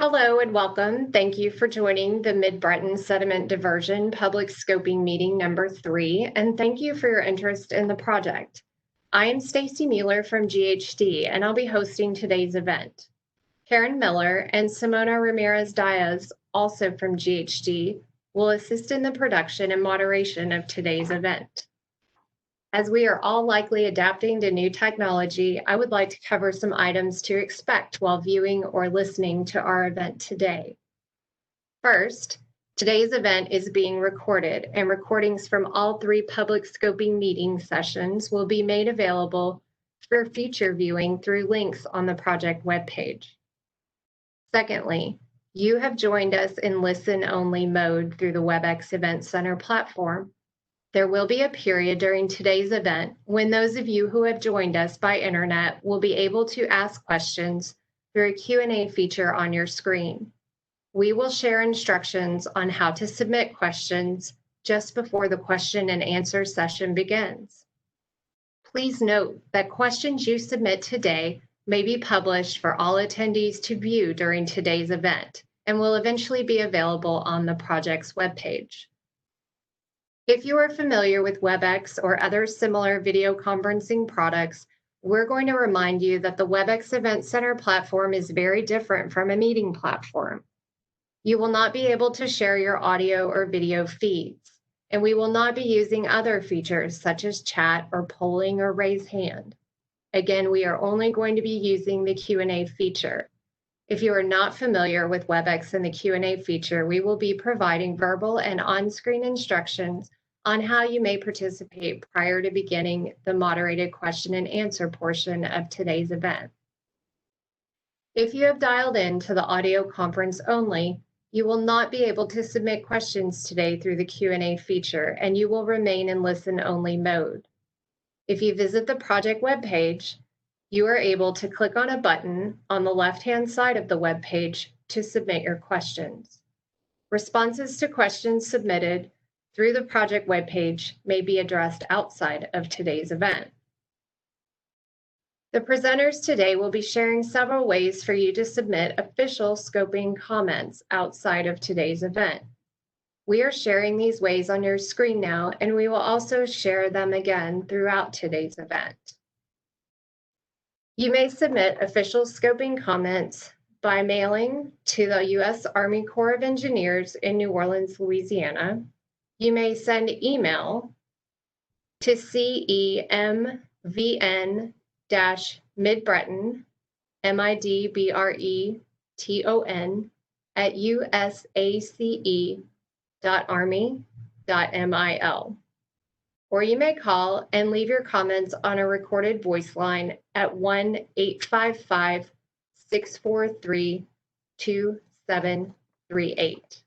Hello and welcome. Thank you for joining the Mid-Breton Sediment Diversion Public Scoping Meeting number 3, and thank you for your interest in the project. I am Stacy Mueller from GHD, and I'll be hosting today's event. Karen Miller and Simona Ramirez-Diaz, also from GHD, will assist in the production and moderation of today's event. As we are all likely adapting to new technology, I would like to cover some items to expect while viewing or listening to our event today. First, today's event is being recorded, and recordings from all 3 public scoping meeting sessions will be made available for future viewing through links on the project webpage. Secondly, you have joined us in listen-only mode through the WebEx Event Center platform. There will be a period during today's event when those of you who have joined us by internet will be able to ask questions through a Q&A feature on your screen. We will share instructions on how to submit questions just before the question and answer session begins. Please note that questions you submit today may be published for all attendees to view during today's event and will eventually be available on the project's webpage. If you are familiar with WebEx or other similar video conferencing products, we're going to remind you that the WebEx Event Center platform is very different from a meeting platform. You will not be able to share your audio or video feeds, and we will not be using other features such as chat or polling or raise hand. Again, we are only going to be using the Q&A feature. If you are not familiar with WebEx and the Q&A feature, we will be providing verbal and on-screen instructions on how you may participate prior to beginning the moderated question and answer portion of today's event. If you have dialed in to the audio conference only, you will not be able to submit questions today through the Q&A feature, and you will remain in listen-only mode. If you visit the project webpage, you are able to click on a button on the left-hand side of the webpage to submit your questions. Responses to questions submitted through the project webpage may be addressed outside of today's event. The presenters today will be sharing several ways for you to submit official scoping comments outside of today's event. We are sharing these ways on your screen now, and we will also share them again throughout today's event. You may submit official scoping comments by mailing to the U.S. Army Corps of Engineers in New Orleans, Louisiana. You may send email to cemvn-midbreton, midbreton, at usace.army.mil. Or you may call and leave your comments on a recorded voice line at 1-855-643-2738.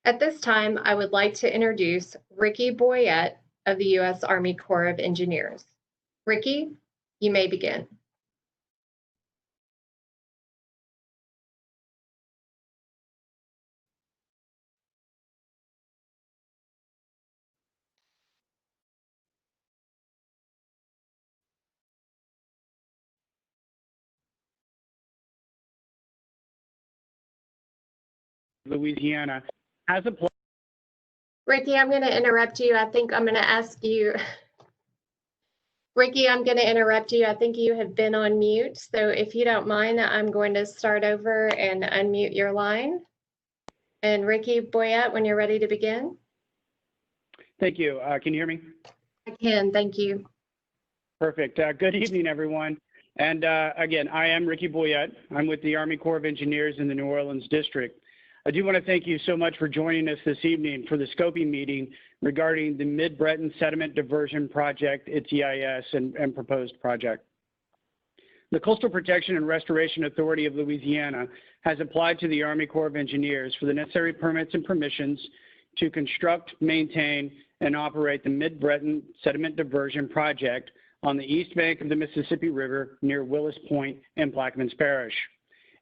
At this time, I would like to introduce Ricky Boyette of the U.S. Army Corps of Engineers. Ricky, you may begin. Louisiana has applied. Ricky, I'm going to interrupt you. I think I'm going to ask you. Ricky, I'm going to interrupt you. I think you have been on mute. So if you don't mind, I'm going to start over and unmute your line. And Ricky Boyette, when you're ready to begin. Thank you. Can you hear me? I can. Thank you. Perfect. Good evening, everyone. And again, I am Ricky Boyette. I'm with the Army Corps of Engineers in the New Orleans District. I do want to thank you so much for joining us this evening for the scoping meeting regarding the Mid-Breton Sediment Diversion Project, its EIS, and proposed project. The Coastal Protection and Restoration Authority of Louisiana has applied to the Army Corps of Engineers for the necessary permits and permissions to construct, maintain, and operate the Mid-Breton Sediment Diversion Project on the east bank of the Mississippi River near Willis Point in Plaquemines Parish.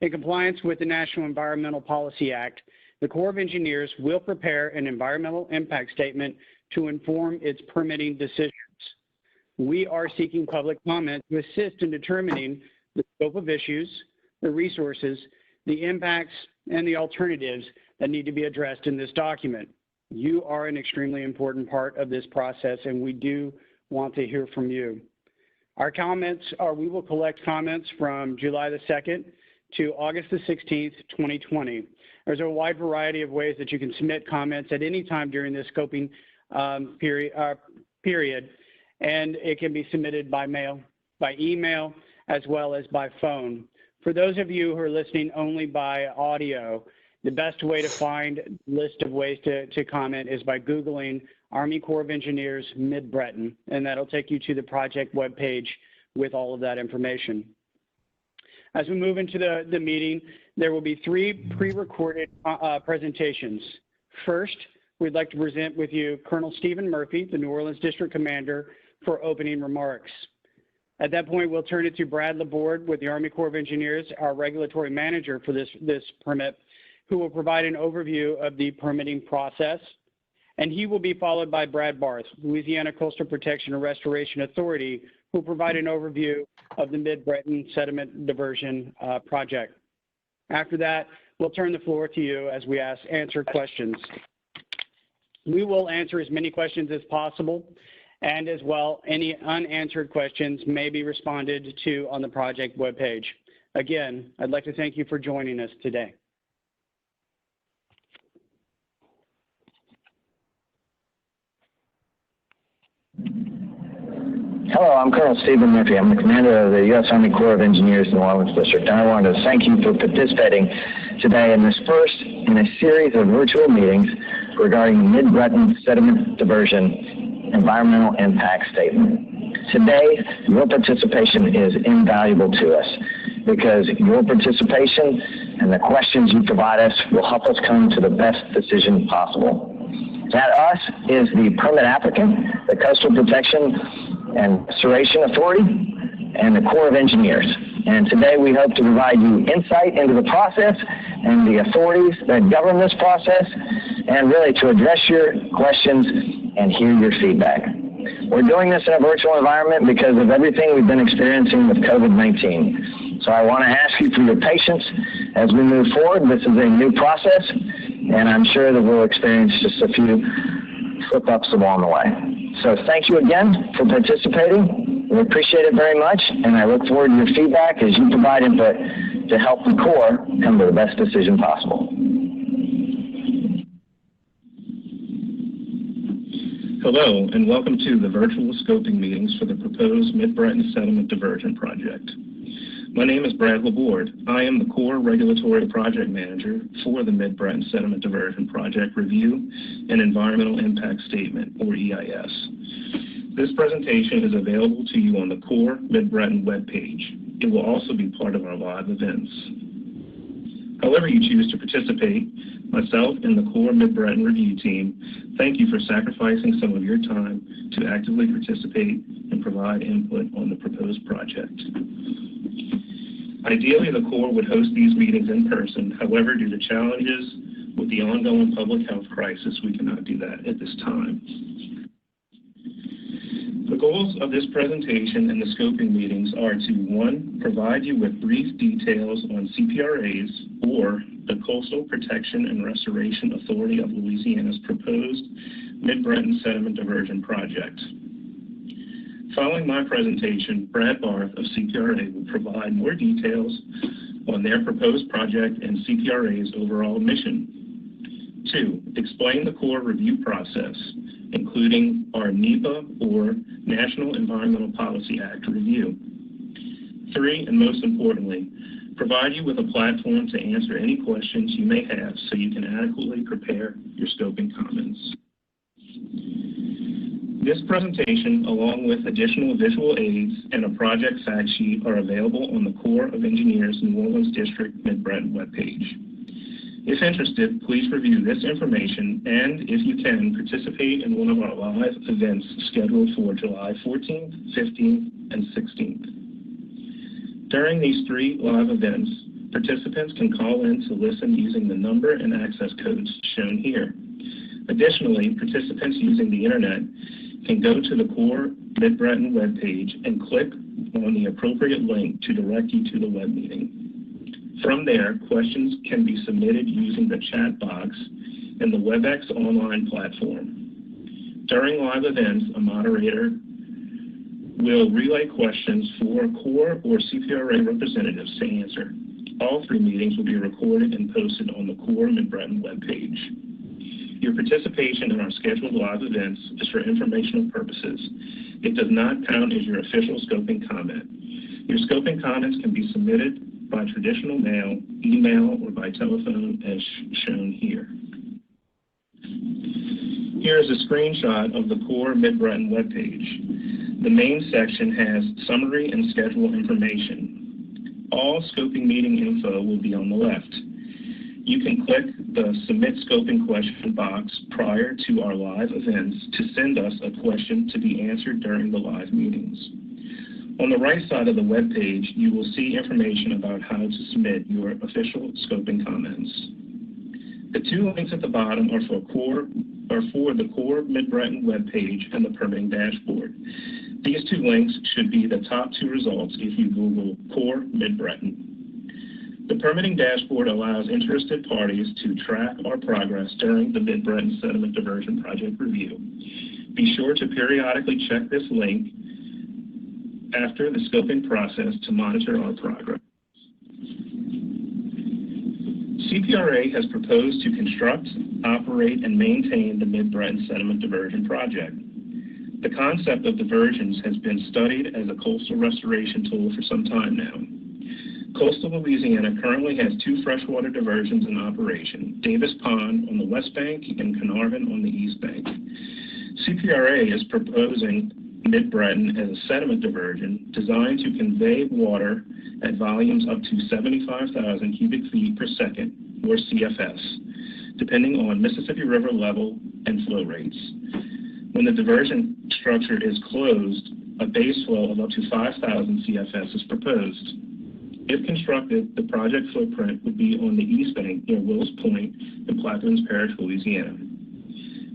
In compliance with the National Environmental Policy Act, the Corps of Engineers will prepare an environmental impact statement to inform its permitting decisions. We are seeking public comment to assist in determining the scope of issues, the resources, the impacts, and the alternatives that need to be addressed in this document. You are an extremely important part of this process, and we do want to hear from you. Our comments are, we will collect comments from July the 2nd to August the 16th, 2020. There's a wide variety of ways that you can submit comments at any time during this scoping period, and it can be submitted by mail, by email, as well as by phone. For those of you who are listening only by audio, the best way to find a list of ways to comment is by Googling Army Corps of Engineers Mid-Breton, and that'll take you to the project webpage with all of that information. As we move into the meeting, there will be 3 pre-recorded presentations. First, we'd like to present with you Colonel Stephen Murphy, the New Orleans District Commander, for opening remarks. At that point, we'll turn it to Brad Laborde with the Army Corps of Engineers, our regulatory manager for this permit, who will provide an overview of the permitting process. And he will be followed by Brad Barth, Louisiana Coastal Protection and Restoration Authority, who will provide an overview of the Mid-Breton Sediment Diversion project. After that, we'll turn the floor to you as we answer questions. We will answer as many questions as possible, and as well, any unanswered questions may be responded to on the project webpage. Again, I'd like to thank you for joining us today. Hello, I'm Colonel Stephen Murphy. I'm the commander of the U.S. Army Corps of Engineers in the New Orleans District, and I wanted to thank you for participating today in this first in a series of virtual meetings regarding the Mid-Breton Sediment Diversion Environmental Impact Statement. Today, your participation is invaluable to us because your participation and the questions you provide us will help us come to the best decision possible. That us is the permit applicant, the Coastal Protection and Restoration Authority, and the Corps of Engineers. And today we hope to provide you insight into the process and the authorities that govern this process, and really to address your questions and hear your feedback. We're doing this in a virtual environment because of everything we've been experiencing with COVID-19. So I want to ask you for your patience as we move forward. This is a new process, and I'm sure that we'll experience just a few slip-ups along the way. So thank you again for participating. We appreciate it very much, and I look forward to your feedback as you provide input to help the Corps come to the best decision possible. Hello, and welcome to the virtual scoping meetings for the proposed Mid-Breton Sediment Diversion Project. My name is Brad Laborde. I am the Corps Regulatory Project Manager for the Mid-Breton Sediment Diversion Project Review and Environmental Impact Statement, or EIS. This presentation is available to you on the Corps Mid-Breton webpage. It will also be part of our live events. However you choose to participate, myself and the Corps Mid-Breton Review Team thank you for sacrificing some of your time to actively participate and provide input on the proposed project. Ideally, the Corps would host these meetings in person. However, due to challenges with the ongoing public health crisis, we cannot do that at this time. The goals of this presentation and the scoping meetings are to, 1, provide you with brief details on CPRA's, or the Coastal Protection and Restoration Authority of Louisiana's proposed Mid-Breton Sediment Diversion Project. Following my presentation, Brad Barth of CPRA will provide more details on their proposed project and CPRA's overall mission. 2, explain the Corps review process, including our NEPA or National Environmental Policy Act review. 3, and most importantly, provide you with a platform to answer any questions you may have so you can adequately prepare your scoping comments. This presentation, along with additional visual aids and a project fact sheet, are available on the Corps of Engineers New Orleans District Mid-Breton webpage. If interested, please review this information and, if you can, participate in one of our live events scheduled for July 14th, 15th, and 16th. During these 3 live events, participants can call in to listen using the number and access codes shown here. Additionally, participants using the internet can go to the Corps Mid-Breton webpage and click on the appropriate link to direct you to the web meeting. From there, questions can be submitted using the chat box in the WebEx online platform. During live events, a moderator will relay questions for CORE or CPRA representatives to answer. All 3 meetings will be recorded and posted on the CORE Mid-Breton webpage. Your participation in our scheduled live events is for informational purposes. It does not count as your official scoping comment. Your scoping comments can be submitted by traditional mail, email, or by telephone as shown here. Here is a screenshot of the CORE Mid-Breton webpage. The main section has summary and schedule information. All scoping meeting info will be on the left. You can click the Submit Scoping Question box prior to our live events to send us a question to be answered during the live meetings. On the right side of the web page, you will see information about how to submit your official scoping comments. The 2 links at the bottom are for the CORE Mid-Breton webpage and the permitting dashboard. These 2 links should be the top 2 results if you Google CORE Mid-Breton. The permitting dashboard allows interested parties to track our progress during the Mid-Breton Sediment Diversion Project review. Be sure to periodically check this link after the scoping process to monitor our progress. CPRA has proposed to construct, operate, and maintain the Mid-Breton Sediment Diversion Project. The concept of diversions has been studied as a coastal restoration tool for some time now. Coastal Louisiana currently has 2 freshwater diversions in operation, Davis Pond on the west bank and Carnarvon on the east bank. CPRA is proposing Mid-Breton as a sediment diversion designed to convey water at volumes up to 75,000 cubic feet per second, or CFS, depending on Mississippi River level and flow rates. When the diversion structure is closed, a base flow of up to 5,000 CFS is proposed. If constructed, the project footprint would be on the east bank near Wills Point in Plaquemines Parish, Louisiana.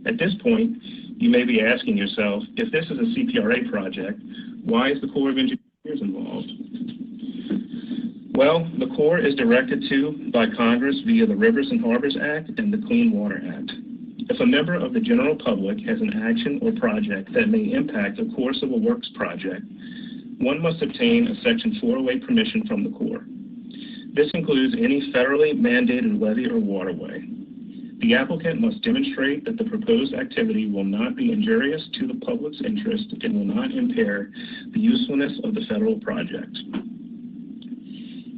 At this point, you may be asking yourself, if this is a CPRA project, why is the Corps of Engineers involved? Well, the Corps is directed to by Congress via the Rivers and Harbors Act and the Clean Water Act. If a member of the general public has an action or project that may impact a Corps Civil Works project, one must obtain a Section 408 permission from the Corps. This includes any federally mandated levee or waterway. The applicant must demonstrate that the proposed activity will not be injurious to the public's interest and will not impair the usefulness of the federal project.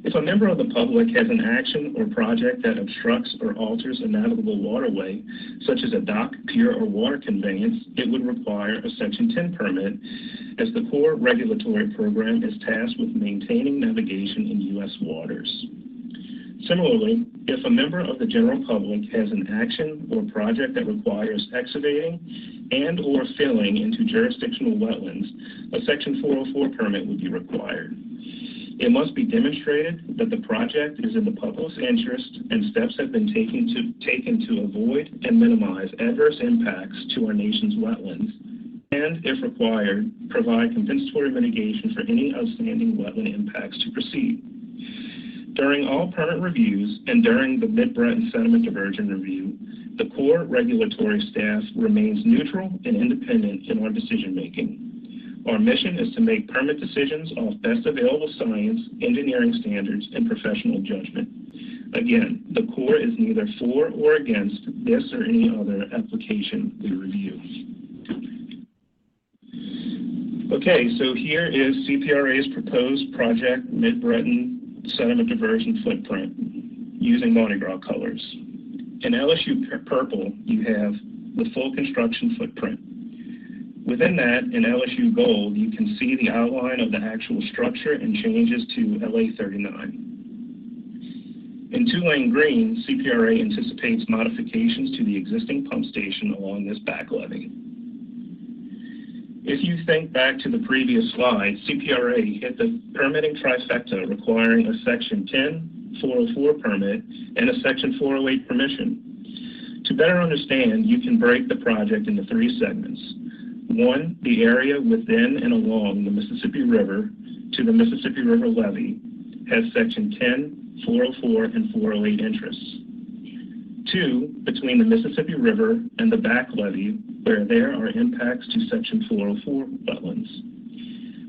If a member of the public has an action or project that obstructs or alters a navigable waterway, such as a dock, pier, or water conveyance, it would require a Section 10 permit, as the Corps regulatory program is tasked with maintaining navigation in U.S. waters. Similarly, if a member of the general public has an action or project that requires excavating and or filling into jurisdictional wetlands, a Section 404 permit would be required. It must be demonstrated that the project is in the public's interest and steps have been taken to avoid and minimize adverse impacts to our nation's wetlands, and, if required, provide compensatory mitigation for any outstanding wetland impacts to proceed. During all permit reviews and during the Mid-Breton Sediment Diversion Review, the Corps regulatory staff remains neutral and independent in our decision-making. Our mission is to make permit decisions off best available science, engineering standards, and professional judgment. Again, the Corps is neither for or against this or any other application we review. Okay, so here is CPRA's proposed project Mid-Breton Sediment Diversion footprint using Mardi Gras colors. In LSU purple, you have the full construction footprint. Within that, in LSU gold, you can see the outline of the actual structure and changes to LA 39. In 2-lane green, CPRA anticipates modifications to the existing pump station along this back levee. If you think back to the previous slide, CPRA hit the permitting trifecta requiring a Section 10 404 permit and a Section 408 permission. To better understand, you can break the project into 3 segments. 1, the area within and along the Mississippi River to the Mississippi River levee has Section 10 404 and 408 interests. 2, between the Mississippi River and the back levee, where there are impacts to Section 404 wetlands.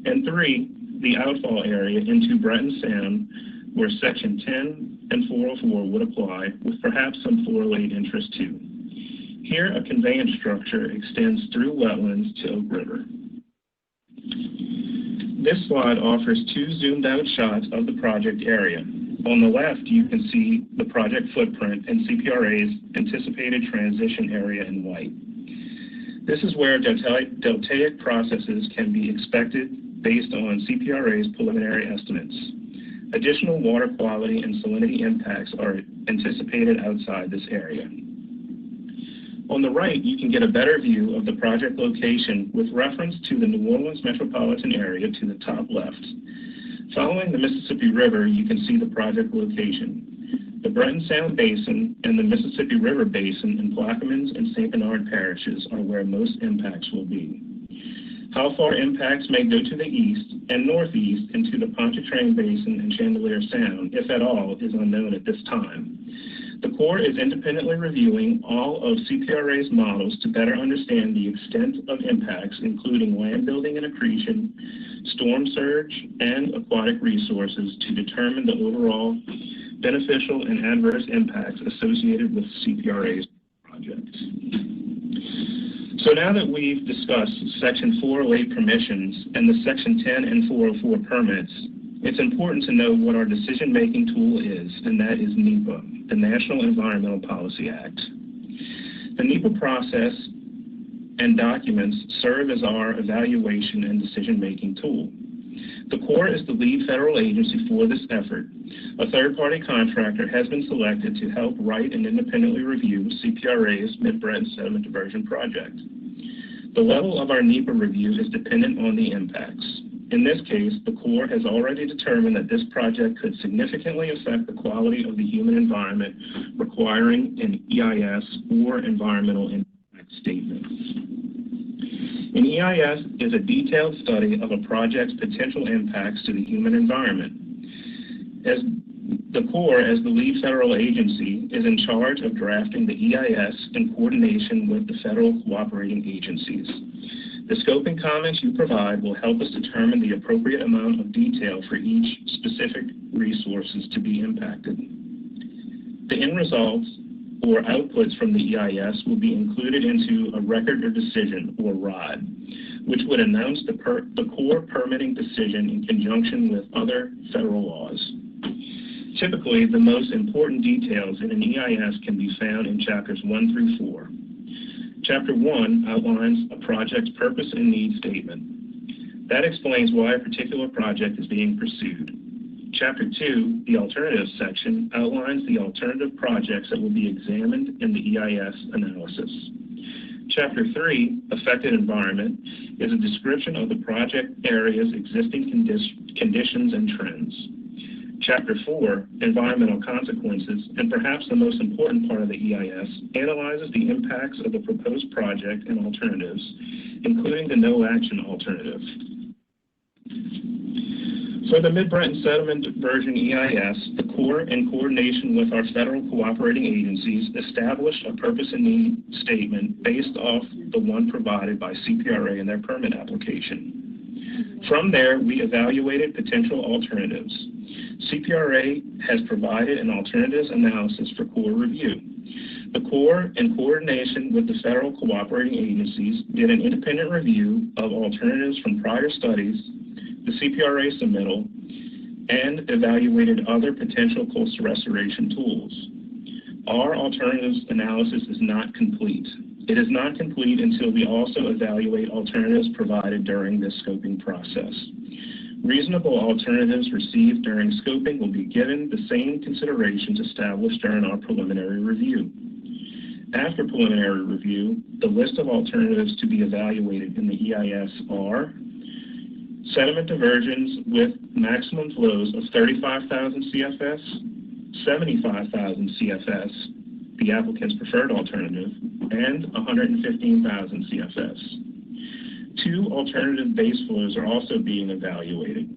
And 3, the outfall area into Breton Sound, where Section 10 and 404 would apply, with perhaps some 408 interest too. Here, a conveyance structure extends through wetlands to Oak River. This slide offers 2 zoomed-out shots of the project area. On the left, you can see the project footprint and CPRA's anticipated transition area in white. This is where deltaic processes can be expected based on CPRA's preliminary estimates. Additional water quality and salinity impacts are anticipated outside this area. On the right, you can get a better view of the project location with reference to the New Orleans metropolitan area to the top left. Following the Mississippi River, you can see the project location. The Breton Sound Basin and the Mississippi River Basin in Plaquemines and St. Bernard parishes are where most impacts will be. How far impacts may go to the east and northeast into the Pontchartrain Basin and Chandelier Sound, if at all, is unknown at this time. The Corps is independently reviewing all of CPRA's models to better understand the extent of impacts, including land building and accretion, storm surge, and aquatic resources to determine the overall beneficial and adverse impacts associated with CPRA's projects. So now that we've discussed Section 408 permissions and the Section 10 and 404 permits, it's important to know what our decision-making tool is, and that is NEPA, the National Environmental Policy Act. The NEPA process and documents serve as our evaluation and decision-making tool. The Corps is the lead federal agency for this effort. A third-party contractor has been selected to help write and independently review CPRA's Mid-Breton Sediment Diversion project. The level of our NEPA review is dependent on the impacts. In this case, the Corps has already determined that this project could significantly affect the quality of the human environment, requiring an EIS or environmental impact statement. An EIS is a detailed study of a project's potential impacts to the human environment. As the Corps, as the lead federal agency, is in charge of drafting the EIS in coordination with the federal cooperating agencies. The scoping comments you provide will help us determine the appropriate amount of detail for each specific resources to be impacted. The end results or outputs from the EIS will be included into a record of decision, or ROD, which would announce the Corps permitting decision in conjunction with other federal laws. Typically, the most important details in an EIS can be found in Chapters 1 through 4. Chapter 1 outlines a project's purpose and need statement. That explains why a particular project is being pursued. Chapter 2, the Alternatives section, outlines the alternative projects that will be examined in the EIS analysis. Chapter 3, Affected Environment, is a description of the project area's existing conditions and trends. Chapter 4, Environmental Consequences, and perhaps the most important part of the EIS, analyzes the impacts of the proposed project and alternatives, including the no-action alternative. For the Mid-Breton Sediment Diversion EIS, the Corps, in coordination with our federal cooperating agencies, established a purpose and need statement based off the one provided by CPRA in their permit application. From there, we evaluated potential alternatives. CPRA has provided an alternatives analysis for Corps review. The Corps, in coordination with the federal cooperating agencies, did an independent review of alternatives from prior studies, the CPRA submittal, and evaluated other potential coastal restoration tools. Our alternatives analysis is not complete. It is not complete until we also evaluate alternatives provided during this scoping process. Reasonable alternatives received during scoping will be given the same considerations established during our preliminary review. After preliminary review, the list of alternatives to be evaluated in the EIS are sediment diversions with maximum flows of 35,000 CFS, 75,000 CFS, the applicant's preferred alternative, and 115,000 CFS. Two alternative base flows are also being evaluated.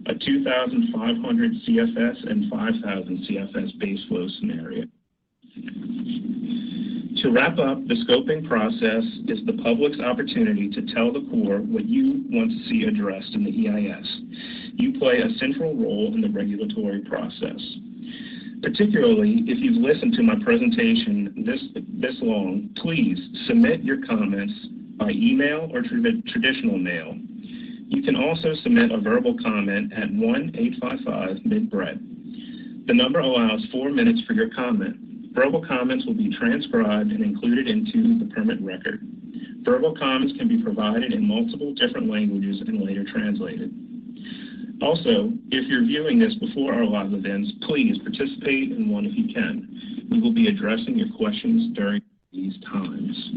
a 2,500 CFS and 5,000 CFS base flow scenario. To wrap up, the scoping process is the public's opportunity to tell the Corps what you want to see addressed in the EIS. You play a central role in the regulatory process. Particularly, if you've listened to my presentation this long, please submit your comments by email or traditional mail. You can also submit a verbal comment at 1-855-MID-BRET. The number allows 4 minutes for your comment. Verbal comments will be transcribed and included into the permit record. Verbal comments can be provided in multiple different languages and later translated. Also, if you're viewing this before our live events, please participate in one if you can. We will be addressing your questions during these times.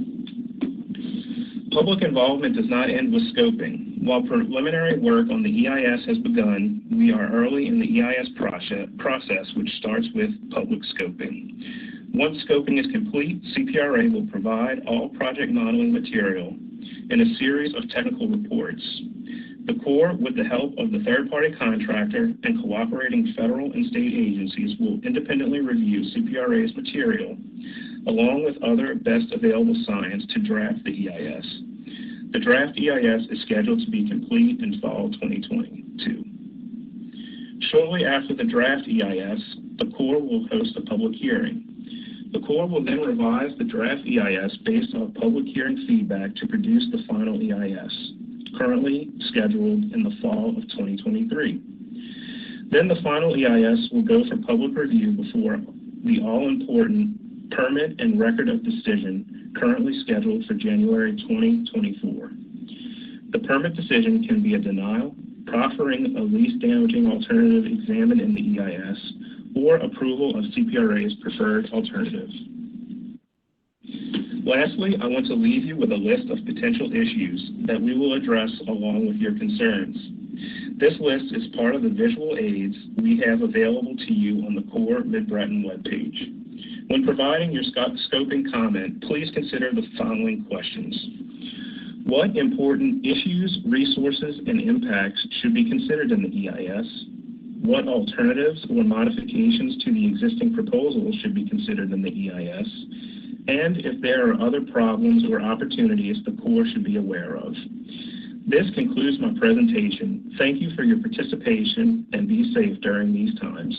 Public involvement does not end with scoping. While preliminary work on the EIS has begun, we are early in the EIS process, which starts with public scoping. Once scoping is complete, CPRA will provide all project modeling material in a series of technical reports. The Corps, with the help of the third-party contractor and cooperating federal and state agencies, will independently review CPRA's material, along with other best available science to draft the EIS. The draft EIS is scheduled to be complete in fall 2022. Shortly after the draft EIS, the Corps will host a public hearing. The Corps will then revise the draft EIS based on public hearing feedback to produce the final EIS, currently scheduled in the fall of 2023. Then the final EIS will go for public review before the all-important permit and record of decision, currently scheduled for January 2024. The permit decision can be a denial, proffering a least damaging alternative examined in the EIS, or approval of CPRA's preferred alternative. Lastly, I want to leave you with a list of potential issues that we will address along with your concerns. This list is part of the visual aids we have available to you on the Corps Mid-Breton webpage. When providing your scoping comment, please consider the following questions. What important issues, resources, and impacts should be considered in the EIS? What alternatives or modifications to the existing proposal should be considered in the EIS? And if there are other problems or opportunities the Corps should be aware of. This concludes my presentation. Thank you for your participation and be safe during these times.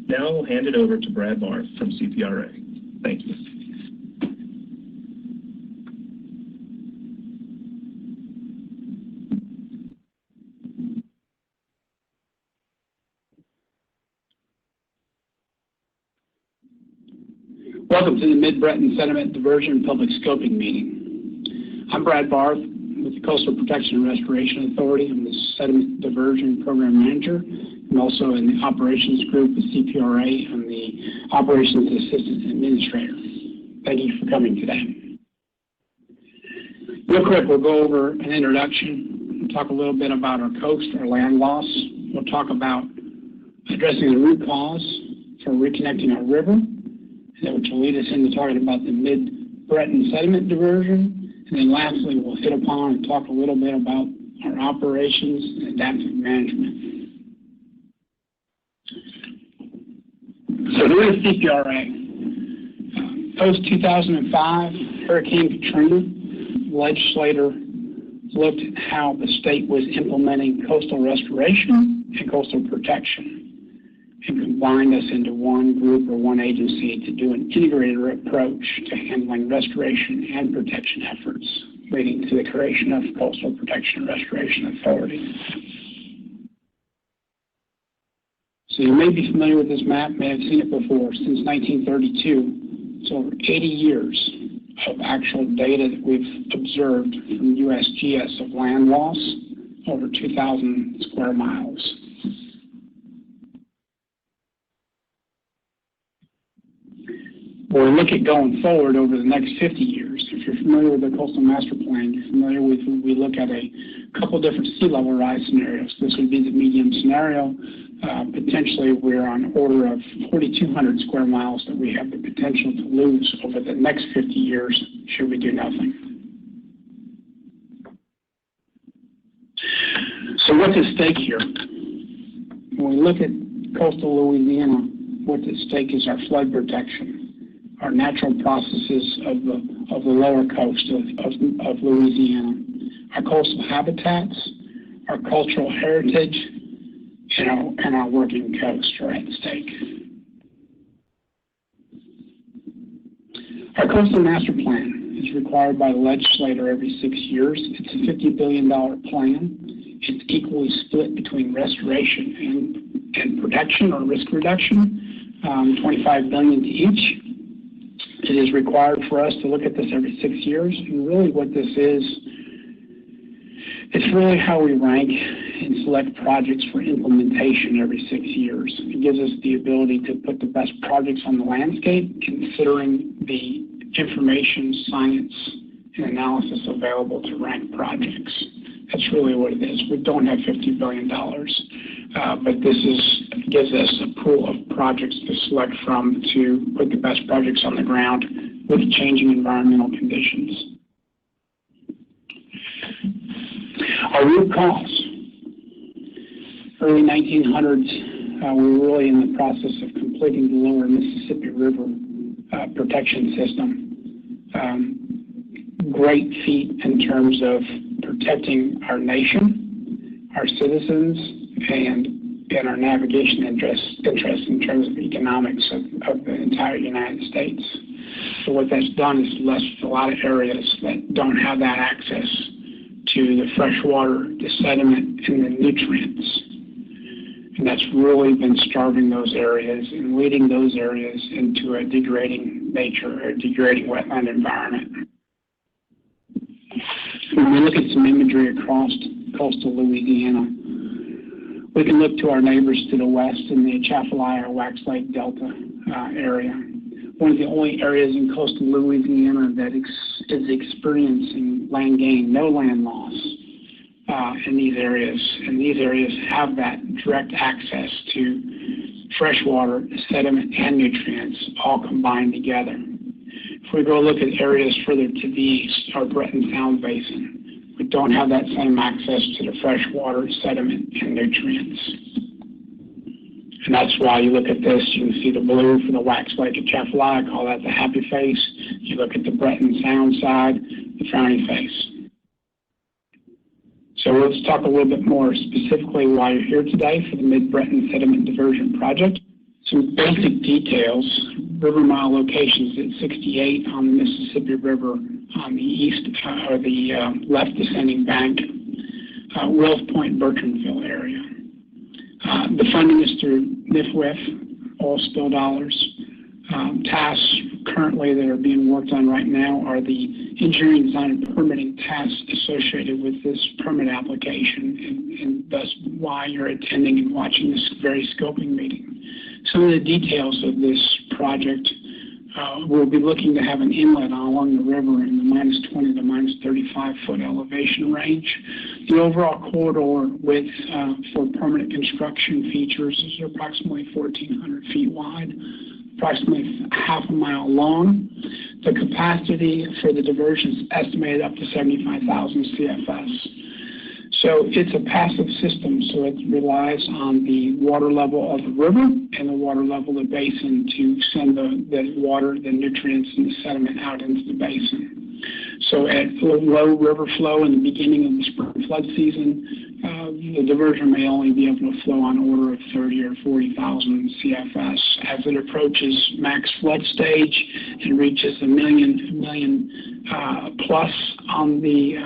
Now I'll hand it over to Brad Barth from CPRA. Thank you. Welcome to the Mid-Breton Sediment Diversion Public Scoping Meeting. I'm Brad Barth with the Coastal Protection and Restoration Authority. I'm the Sediment Diversion Program Manager and also in the Operations Group with CPRA. I'm the Operations Assistant Administrator. Thank you for coming today. Real quick, we'll go over an introduction. We'll talk a little bit about our coast, our land loss. We'll talk about addressing the root cause for reconnecting our river, which will lead us into talking about the Mid-Breton Sediment Diversion. And then lastly, we'll hit upon and talk a little bit about our operations and adaptive management. So who is CPRA? Post-2005, Hurricane Katrina, the legislator looked at how the state was implementing coastal restoration and coastal protection, and combined us into one group or one agency to do an integrated approach to handling restoration and protection efforts, leading to the creation of Coastal Protection and Restoration Authority. So you may be familiar with this map, may have seen it before. Since 1932, it's over 80 years of actual data that we've observed from USGS of land loss, over 2,000 square miles. When we look at going forward over the next 50 years, if you're familiar with the Coastal Master Plan, you're familiar with, we look at a couple different sea level rise scenarios. This would be the medium scenario. Potentially, we're on order of 4,200 square miles that we have the potential to lose over the next 50 years should we do nothing. So what's at stake here? When we look at coastal Louisiana, what's at stake is our flood protection, our natural processes of the lower coast of Louisiana, our coastal habitats, our cultural heritage, and our working coast are at stake. Our coastal master plan is required by the legislator every 6 years. It's a $50 billion plan. It's equally split between restoration and protection or risk reduction, $25 billion to each. It is required for us to look at this every 6 years. And really what this is, it's really how we rank and select projects for implementation every 6 years. It gives us the ability to put the best projects on the landscape, considering the information, science, and analysis available to rank projects. That's really what it is. We don't have $50 billion, but this gives us a pool of projects to select from to put the best projects on the ground with changing environmental conditions. Our root cause. Early 1900s, we were really in the process of completing the lower Mississippi River protection system. Great feat in terms of protecting our nation, our citizens, and our navigation interests in terms of economics of the entire United States. So what that's done is left a lot of areas that don't have that access to the fresh water, the sediment, and the nutrients. And that's really been starving those areas and leading those areas into a degrading nature or degrading wetland environment. When we look at some imagery across coastal Louisiana, we can look to our neighbors to the west in the Atchafalaya or Wax Lake Delta area. One of the only areas in coastal Louisiana that is experiencing land gain, no land loss in these areas. And these areas have that direct access to fresh water, sediment, and nutrients all combined together. If we go look at areas further to the east, our Breton Sound Basin, we don't have that same access to the fresh water, sediment, and nutrients. And that's why you look at this, you can see the blue for the Wax Lake Atchafalaya, I call that the happy face. You look at the Breton Sound side, the frowny face. So let's talk a little bit more specifically why you're here today for the Mid-Breton Sediment Diversion Project. Some basic details. River mile locations at 68 on the Mississippi River on the east or the left descending bank, Wells Point, Bertrandville area. The funding is through NIFWIF, oil spill dollars. Tasks currently that are being worked on right now are the engineering, design, and permitting tasks associated with this permit application, and thus why you're attending and watching this very scoping meeting. Some of the details of this project, we'll be looking to have an inlet along the river in the -20 to -35 foot elevation range. The overall corridor width for permanent construction features is approximately 1,400 feet wide, approximately half a mile long. The capacity for the diversion is estimated up to 75,000 CFS. So it's a passive system, so it relies on the water level of the river and the water level of the basin to send the water, the nutrients, and the sediment out into the basin. So at low river flow in the beginning of the spring flood season, the diversion may only be able to flow on order of 30 or 40,000 CFS. As it approaches max flood stage and reaches a million plus on the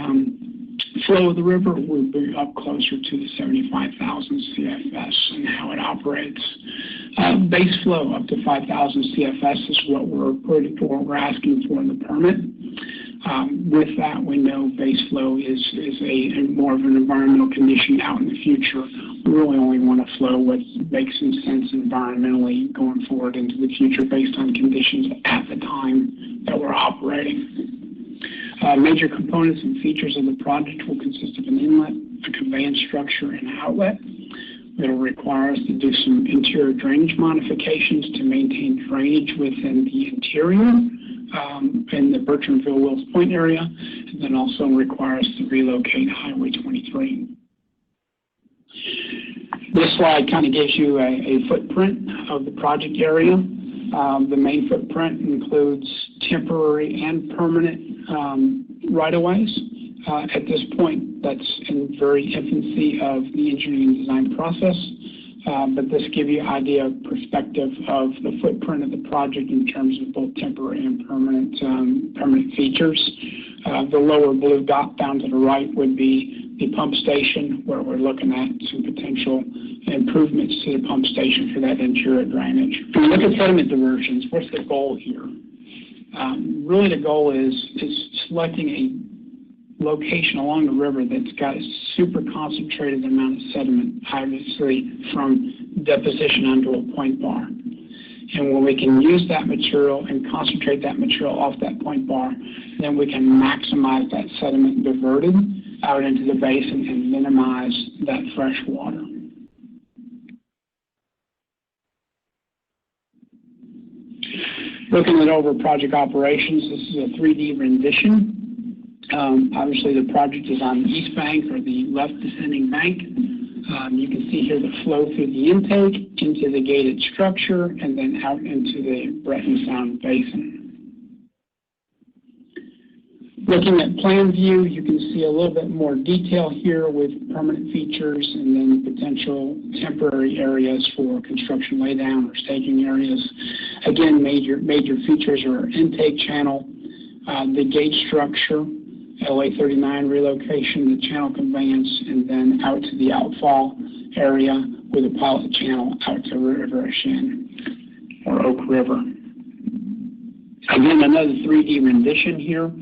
flow of the river, we'll be up closer to the 75,000 CFS and how it operates. Base flow up to 5,000 CFS is what we're asking for in the permit. With that, we know base flow is a more of an environmental condition out in the future. We really only want to flow what makes some sense environmentally going forward into the future based on conditions at the time that we're operating. Major components and features of the project will consist of an inlet, a conveyance structure, and an outlet. It will require us to do some interior drainage modifications to maintain drainage within the interior in the Bertrandville-Wills Point area, and then also require us to relocate Highway 23. This slide kind of gives you a footprint of the project area. The main footprint includes temporary and permanent right-of-ways. At this point, that's in very infancy of the engineering and design process, but this gives you an idea of perspective of the footprint of the project in terms of both temporary and permanent features. The lower blue dot down to the right would be the pump station, where we're looking at some potential improvements to the pump station for that interior drainage. When we look at sediment diversions, what's the goal here? Really the goal is selecting a location along the river that's got a super concentrated amount of sediment, obviously from deposition onto a point bar. And when we can use that material and concentrate that material off that point bar, then we can maximize that sediment diverted out into the basin and minimize that fresh water. Looking at over project operations, this is a 3D rendition. Obviously the project is on the east bank or the left descending bank. You can see here the flow through the intake into the gated structure and then out into the Breton Sound Basin. Looking at plan view, you can see a little bit more detail here with permanent features and then potential temporary areas for construction laydown or staging areas. Again, major features are intake channel, the gate structure, LA39 relocation, the channel conveyance, and then out to the outfall area with a pilot channel out to River Shin or Oak River. Again, another 3D rendition here.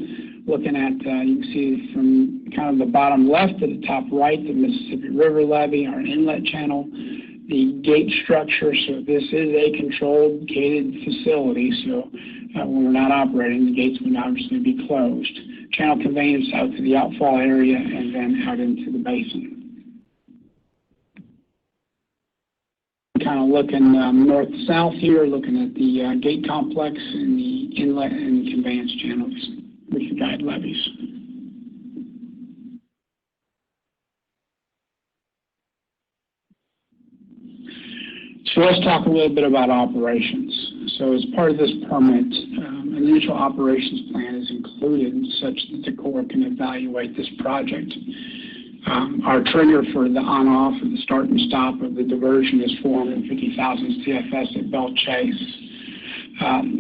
Looking at, you can see from kind of the bottom left to the top right, the Mississippi River levee, our inlet channel, the gate structure. So this is a controlled gated facility. So when we're not operating, the gates would obviously be closed. Channel conveyance out to the outfall area and then out into the basin. Kind of looking north-south here, looking at the gate complex and the inlet and conveyance channels with the guide levees. So let's talk a little bit about operations. So as part of this permit, an initial operations plan is included such that the Corps can evaluate this project. Our trigger for the on-off or the start and stop of the diversion is 450,000 CFS at Belle Chase.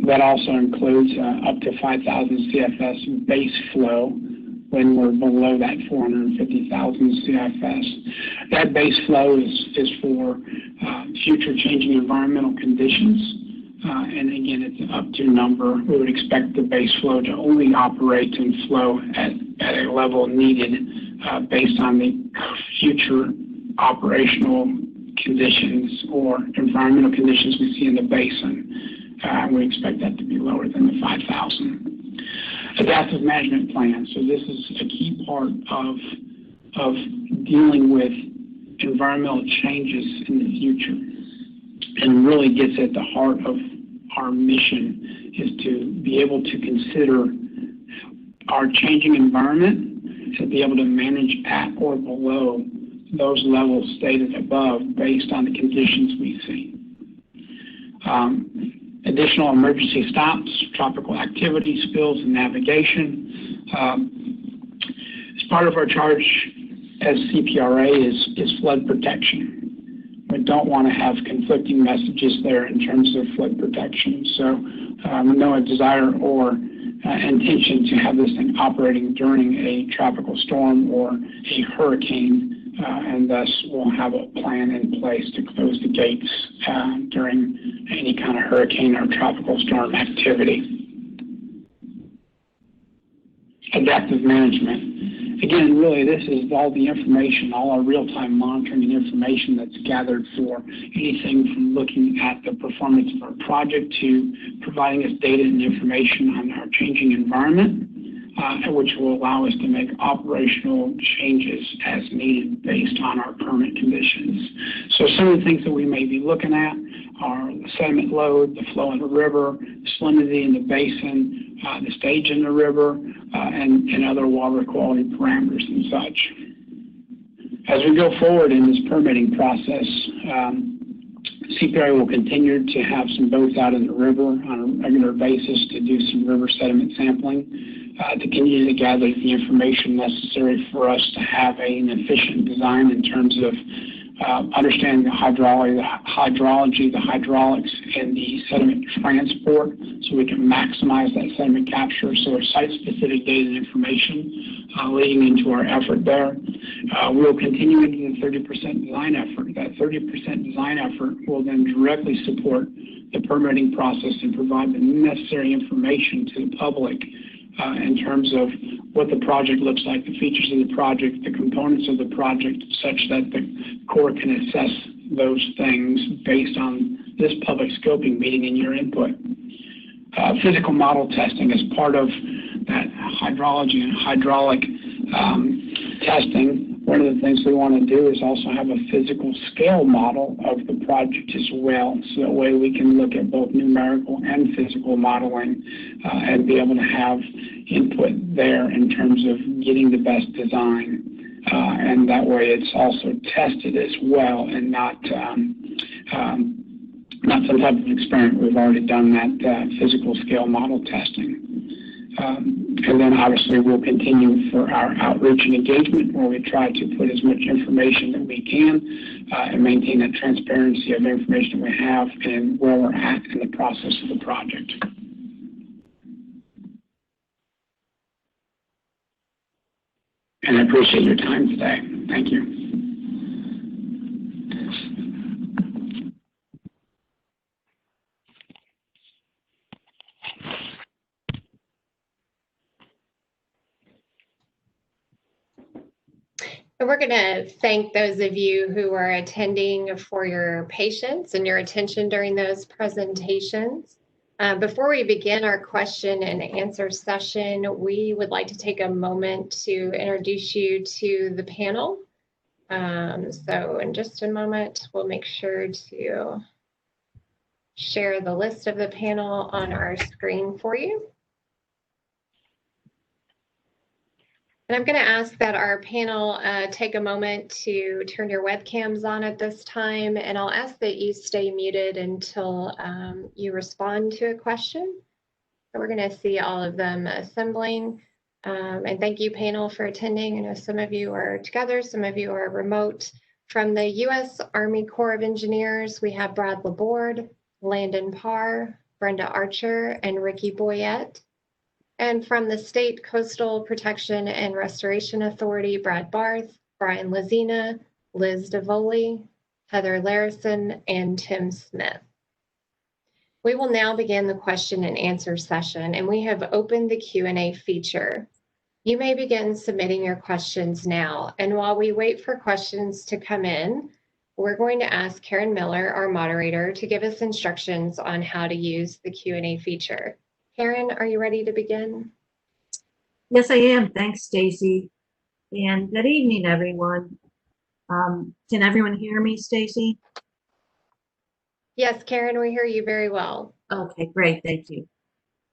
That also includes up to 5,000 CFS base flow when we're below that 450,000 CFS. That base flow is for future changing environmental conditions. And again, it's an up to number. We would expect the base flow to only operate and flow at a level needed based on the future operational conditions or environmental conditions we see in the basin. We expect that to be lower than the 5,000. Adaptive management plan. So this is a key part of dealing with environmental changes in the future, and really gets at the heart of our mission is to be able to consider our changing environment, to be able to manage at or below those levels stated above based on the conditions we see. Additional emergency stops, tropical activity, spills, and navigation. As part of our charge as CPRA is flood protection. We don't want to have conflicting messages there in terms of flood protection. So no desire or intention to have this thing operating during a tropical storm or a hurricane, and thus we'll have a plan in place to close the gates during any kind of hurricane or tropical storm activity. Adaptive management. Again, really, this is all the information, all our real-time monitoring and information that's gathered for anything from looking at the performance of our project to providing us data and information on our changing environment, which will allow us to make operational changes as needed based on our permit conditions. So some of the things that we may be looking at are the sediment load, the flow in the river, the salinity in the basin, the stage in the river, and other water quality parameters and such. As we go forward in this permitting process, CPRA will continue to have some boats out in the river on a regular basis to do some river sediment sampling, to continue to gather the information necessary for us to have an efficient design in terms of understanding the hydrology, the hydraulics, and the sediment transport, so we can maximize that sediment capture. So our site-specific data and information leading into our effort there. We'll continue into the 30% design effort. That 30% design effort will then directly support the permitting process and provide the necessary information to the public in terms of what the project looks like, the features of the project, the components of the project, such that the Corps can assess those things based on this public scoping meeting and your input. Physical model testing is part of that hydrology and hydraulic testing. One of the things we want to do is also have a physical scale model of the project as well, so that way we can look at both numerical and physical modeling and be able to have input there in terms of getting the best design. And that way it's also tested as well and not some type of experiment. We've already done that physical scale model testing. And then obviously we'll continue for our outreach and engagement, where we try to put as much information that we can and maintain that transparency of the information we have and where we're at in the process of the project. And I appreciate your time today. Thank you. And we're going to thank those of you who are attending for your patience and your attention during those presentations. Before we begin our question and answer session, we would like to take a moment to introduce you to the panel. So in just a moment, we'll make sure to share the list of the panel on our screen for you. And I'm going to ask that our panel take a moment to turn your webcams on at this time, and I'll ask that you stay muted until you respond to a question. So we're going to see all of them assembling. And thank you, panel, for attending. I know some of you are together, some of you are remote. From the U.S. Army Corps of Engineers, we have Brad Laborde, Landon Parr, Brenda Archer, and Ricky Boyette. And from the State Coastal Protection and Restoration Authority, Brad Barth, Brian Lazina, Liz DeVoli, Heather Larison, and Tim Smith. We will now begin the question and answer session, and we have opened the Q&A feature. You may begin submitting your questions now, and while we wait for questions to come in, we're going to ask Karen Miller, our moderator, to give us instructions on how to use the Q&A feature. Karen, are you ready to begin? Yes, I am. Thanks, Stacy. And good evening, everyone. Can everyone hear me, Stacy? Yes, Karen, we hear you very well. Okay, great. Thank you.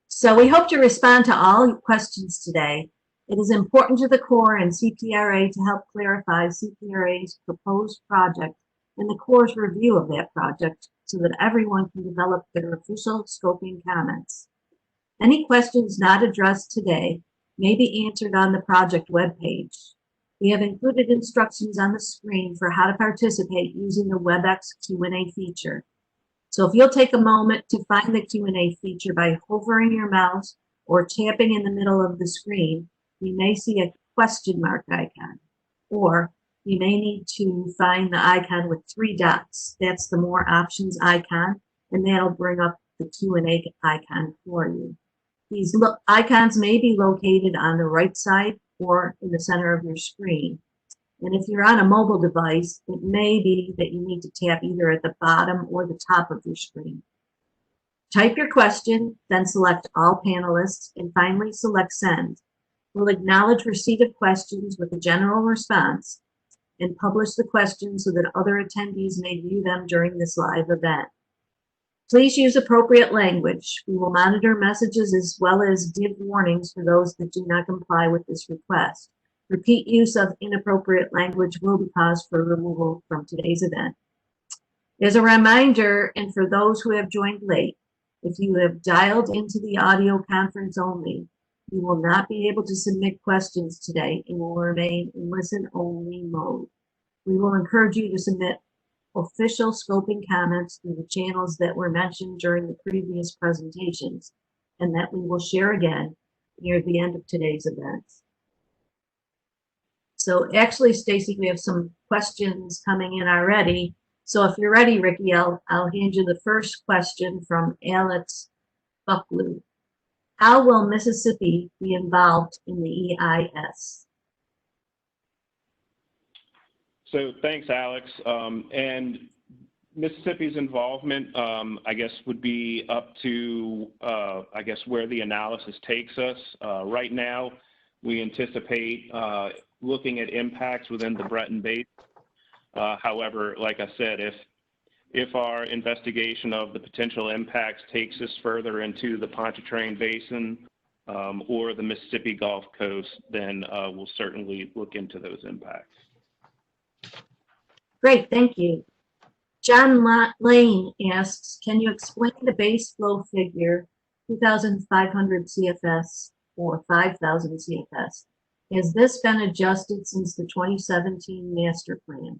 So we hope to respond to all questions today. It is important to the Corps and CPRA to help clarify CPRA's proposed project and the Corps' review of that project so that everyone can develop their official scoping comments. Any questions not addressed today may be answered on the project webpage. We have included instructions on the screen for how to participate using the WebEx Q&A feature. So if you'll take a moment to find the Q&A feature by hovering your mouse or tapping in the middle of the screen, you may see a question mark icon, or you may need to find the icon with 3 dots. That's the More Options icon, and that'll bring up the Q&A icon for you. These icons may be located on the right side or in the center of your screen. And if you're on a mobile device, it may be that you need to tap either at the bottom or the top of your screen. Type your question, then select All Panelists, and finally select Send. We'll acknowledge receipt of questions with a general response and publish the questions so that other attendees may view them during this live event. Please use appropriate language. We will monitor messages as well as give warnings for those that do not comply with this request. Repeat use of inappropriate language will be cause for removal from today's event. As a reminder, and for those who have joined late, if you have dialed into the audio conference only, you will not be able to submit questions today and will remain in listen-only mode. We will encourage you to submit official scoping comments through the channels that were mentioned during the previous presentations and that we will share again near the end of today's events. So actually, Stacy, we have some questions coming in already. So if you're ready, Ricky, I'll hand you the first question from Alex Bucklew. How will Mississippi be involved in the EIS? So thanks, Alex. And Mississippi's involvement, I guess, would be up to, I guess, where the analysis takes us. Right now, we anticipate looking at impacts within the Breton Basin. However, like I said, if our investigation of the potential impacts takes us further into the Pontchartrain Basin or the Mississippi Gulf Coast, then we'll certainly look into those impacts. Great, thank you. John Lane asks, can you explain the base flow figure 2,500 CFS or 5,000 CFS? Has this been adjusted since the 2017 master plan?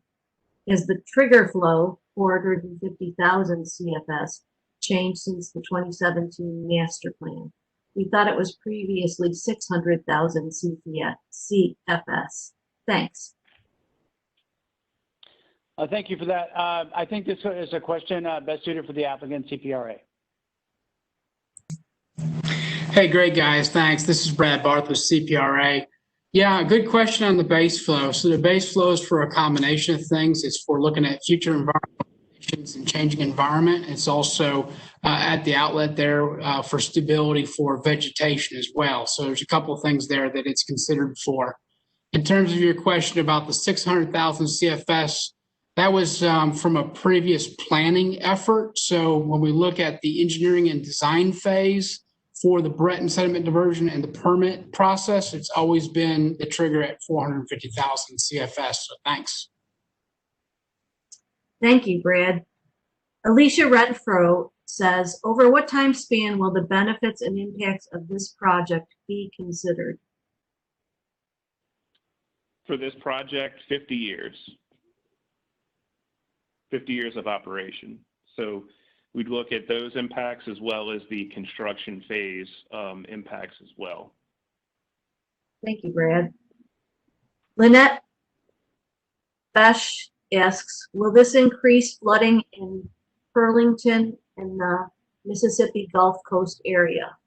Has the trigger flow 450,000 CFS changed since the 2017 master plan? We thought it was previously 600,000 CFS. Thanks. Thank you for that. I think this is a question best suited for the applicant, CPRA. Hey, great guys, thanks. This is Brad Barth with CPRA. Yeah, good question on the base flow. So the base flow is for a combination of things. It's for looking at future environmental conditions and changing environment. It's also at the outlet there for stability for vegetation as well. So there's a couple of things there that it's considered for. In terms of your question about the 600,000 CFS, that was from a previous planning effort. So when we look at the engineering and design phase for the Breton Sediment Diversion and the permit process, it's always been the trigger at 450,000 CFS. So thanks. Thank you, Brad. Alicia Renfro says, over what time span will the benefits and impacts of this project be considered? For this project, 50 years. 50 years of operation. So we'd look at those impacts as well as the construction phase impacts as well. Thank you, Brad. Lynette Besh asks, will this increase flooding in Burlington and the Mississippi Gulf Coast area?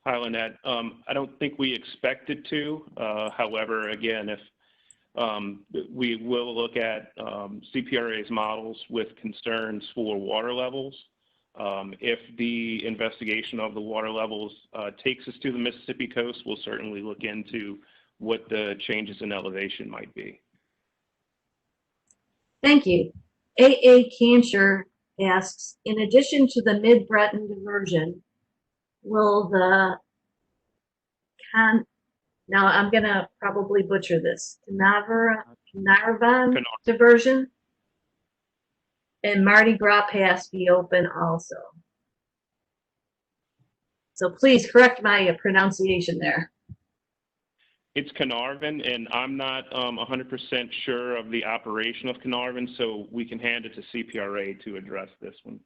Hi, Lynette. I don't think we expect it to. However, again, if we will look at CPRA's models with concerns for water levels. If the investigation of the water levels takes us to the Mississippi coast, we'll certainly look into what the changes in elevation might be. Thank you. A.A. Cancher asks, in addition to the Mid-Breton diversion, will the now I'm going to probably butcher this, Carnarvon diversion and Mardi Gras Pass be open also? So please correct my pronunciation there. It's Carnarvon, and I'm not 100% sure of the operation of Carnarvon, so we can hand it to CPRA to address this one.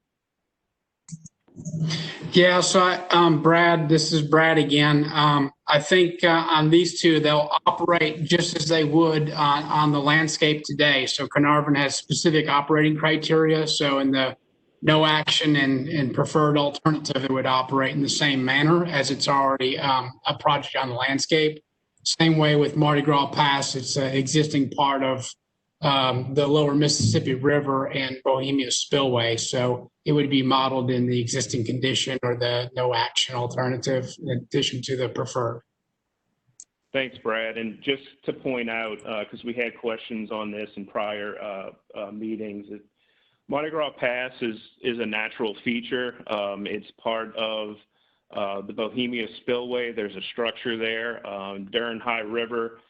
Yeah, so Brad, this is Brad again. I think on these two, they'll operate just as they would on the landscape today. So Carnarvon has specific operating criteria. So in the no action and preferred alternative, it would operate in the same manner as it's already a project on the landscape. Same way with Mardi Gras Pass, it's an existing part of the lower Mississippi River and Bohemia Spillway. So it would be modeled in the existing condition or the no action alternative in addition to the preferred. Thanks, Brad. And just to point out, because we had questions on this in prior meetings, Mardi Gras Pass is a natural feature. It's part of the Bohemia Spillway, there's a structure there. During High River,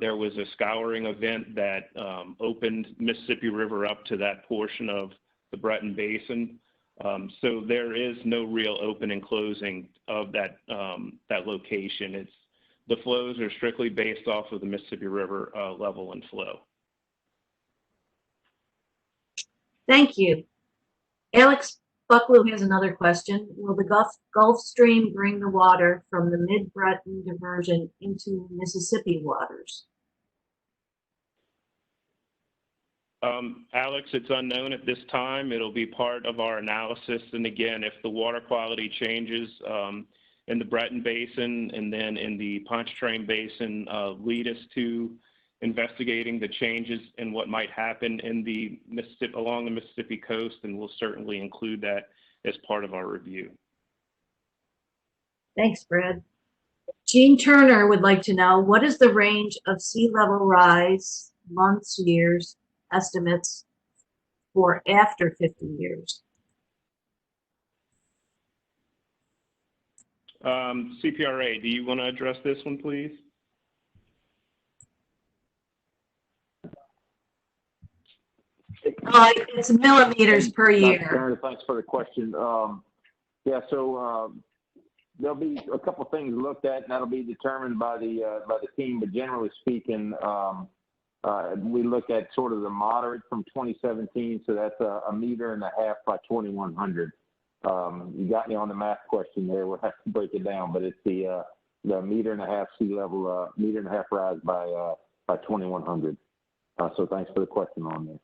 there was a scouring event that opened Mississippi River up to that portion of the Breton Basin. So there is no real open and closing of that, that location. The flows are strictly based off of the Mississippi River level and flow. Thank you. Alex Bucklew has another question. Will the Gulf Stream bring the water from the Mid-Breton diversion into Mississippi waters? Alex, it's unknown at this time. It'll be part of our analysis. And again, if the water quality changes in the Breton Basin and then in the Pontchartrain Basin lead us to investigating the changes in what might happen in the Mississippi, along the Mississippi coast, and we'll certainly include that as part of our review. Thanks, Brad. Jean Turner would like to know, what is the range of sea level rise, months, years, estimates for after 50 years? CPRA, do you want to address this one, please? It's millimeters per year. Thanks for the question. Yeah, so there'll be a couple things looked at, and that'll be determined by the team. But generally speaking, we look at sort of the moderate from 2017, so that's a 1.5 meters by 2100. You got me on the math question there. We'll have to break it down, but it's the 1.5 meters sea level, 1.5 meters rise by 2100. So thanks for the question on there.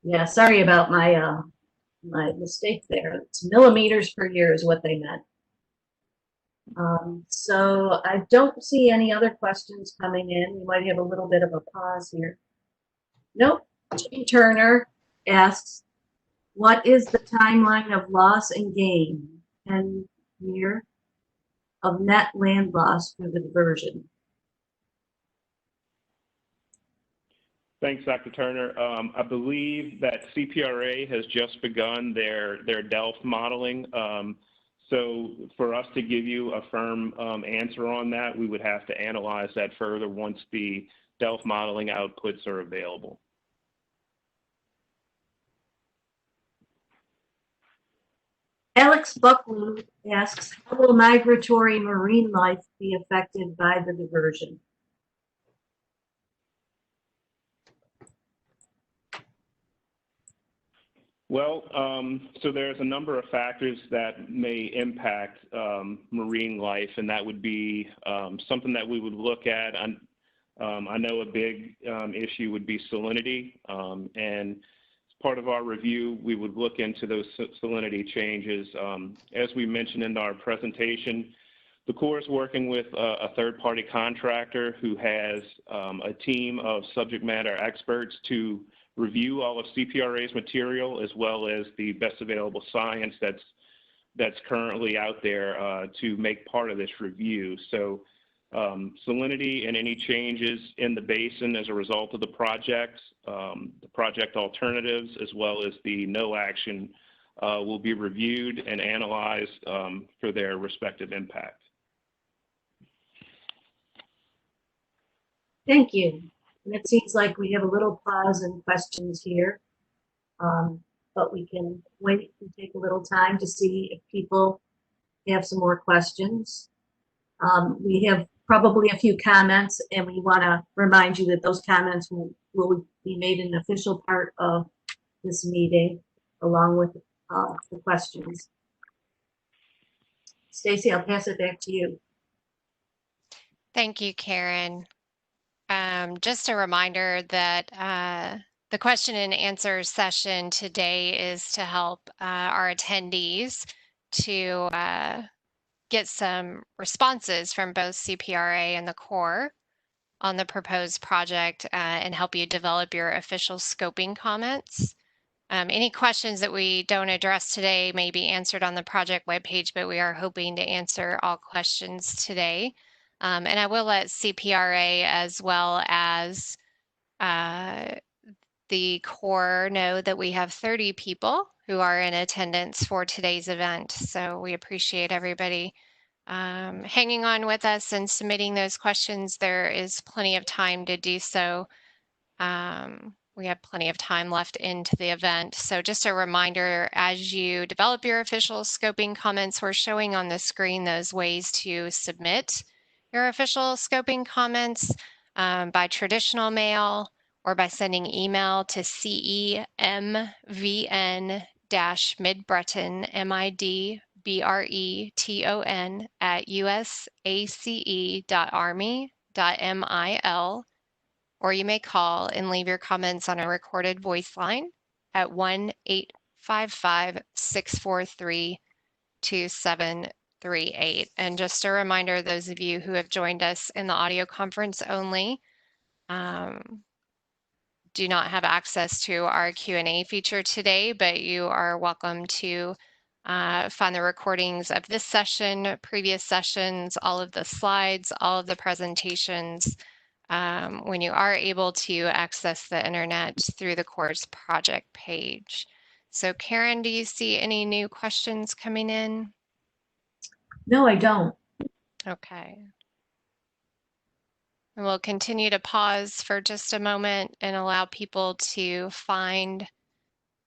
Yeah, sorry about my my mistake there. It's millimeters per year is what they meant. So I don't see any other questions coming in. We might have a little bit of a pause here. Nope. Jean Turner asks, what is the timeline of loss and gain 10 year of net land loss for the diversion? Thanks, Dr. Turner. I believe that CPRA has just begun their DELF modeling. So for us to give you a firm answer on that, we would have to analyze that further once the DELF modeling outputs are available. Alex Bucklew asks, how will migratory marine life be affected by the diversion? Well, so there's a number of factors that may impact marine life, and that would be something that we would look at. I know a big issue would be salinity, and as part of our review, we would look into those salinity changes. As we mentioned in our presentation, the Corps is working with a third-party contractor who has a team of subject matter experts to review all of CPRA's material, as well as the best available science that's currently out there to make part of this review. So salinity and any changes in the basin as a result of the project alternatives, as well as the no action will be reviewed and analyzed for their respective impact. Thank you. And it seems like we have a little pause in questions here, but we can wait and take a little time to see if people have some more questions. We have probably a few comments, and we want to remind you that those comments will be made an official part of this meeting, along with the questions. Stacy, I'll pass it back to you. Thank you, Karen. Just a reminder that the question and answer session today is to help our attendees to get some responses from both CPRA and the Corps on the proposed project and help you develop your official scoping comments. Any questions that we don't address today may be answered on the project webpage, but we are hoping to answer all questions today. And I will let CPRA as well as the Corps know that we have 30 people who are in attendance for today's event. So we appreciate everybody hanging on with us and submitting those questions. There is plenty of time to do so. We have plenty of time left into the event. So just a reminder, as you develop your official scoping comments, we're showing on the screen those ways to submit your official scoping comments by traditional mail or by sending email to CEMVN-Mid-Breton, MIDBRETON @usace.army.mil, or you may call and leave your comments on a recorded voice line at 1-855-643-2738. And just a reminder, those of you who have joined us in the audio conference only, do not have access to our Q&A feature today, but you are welcome to find the recordings of this session, previous sessions, all of the slides, all of the presentations, when you are able to access the internet through the course project page. So Karen, do you see any new questions coming in? No, I don't. Okay. And we'll continue to pause for just a moment and allow people to find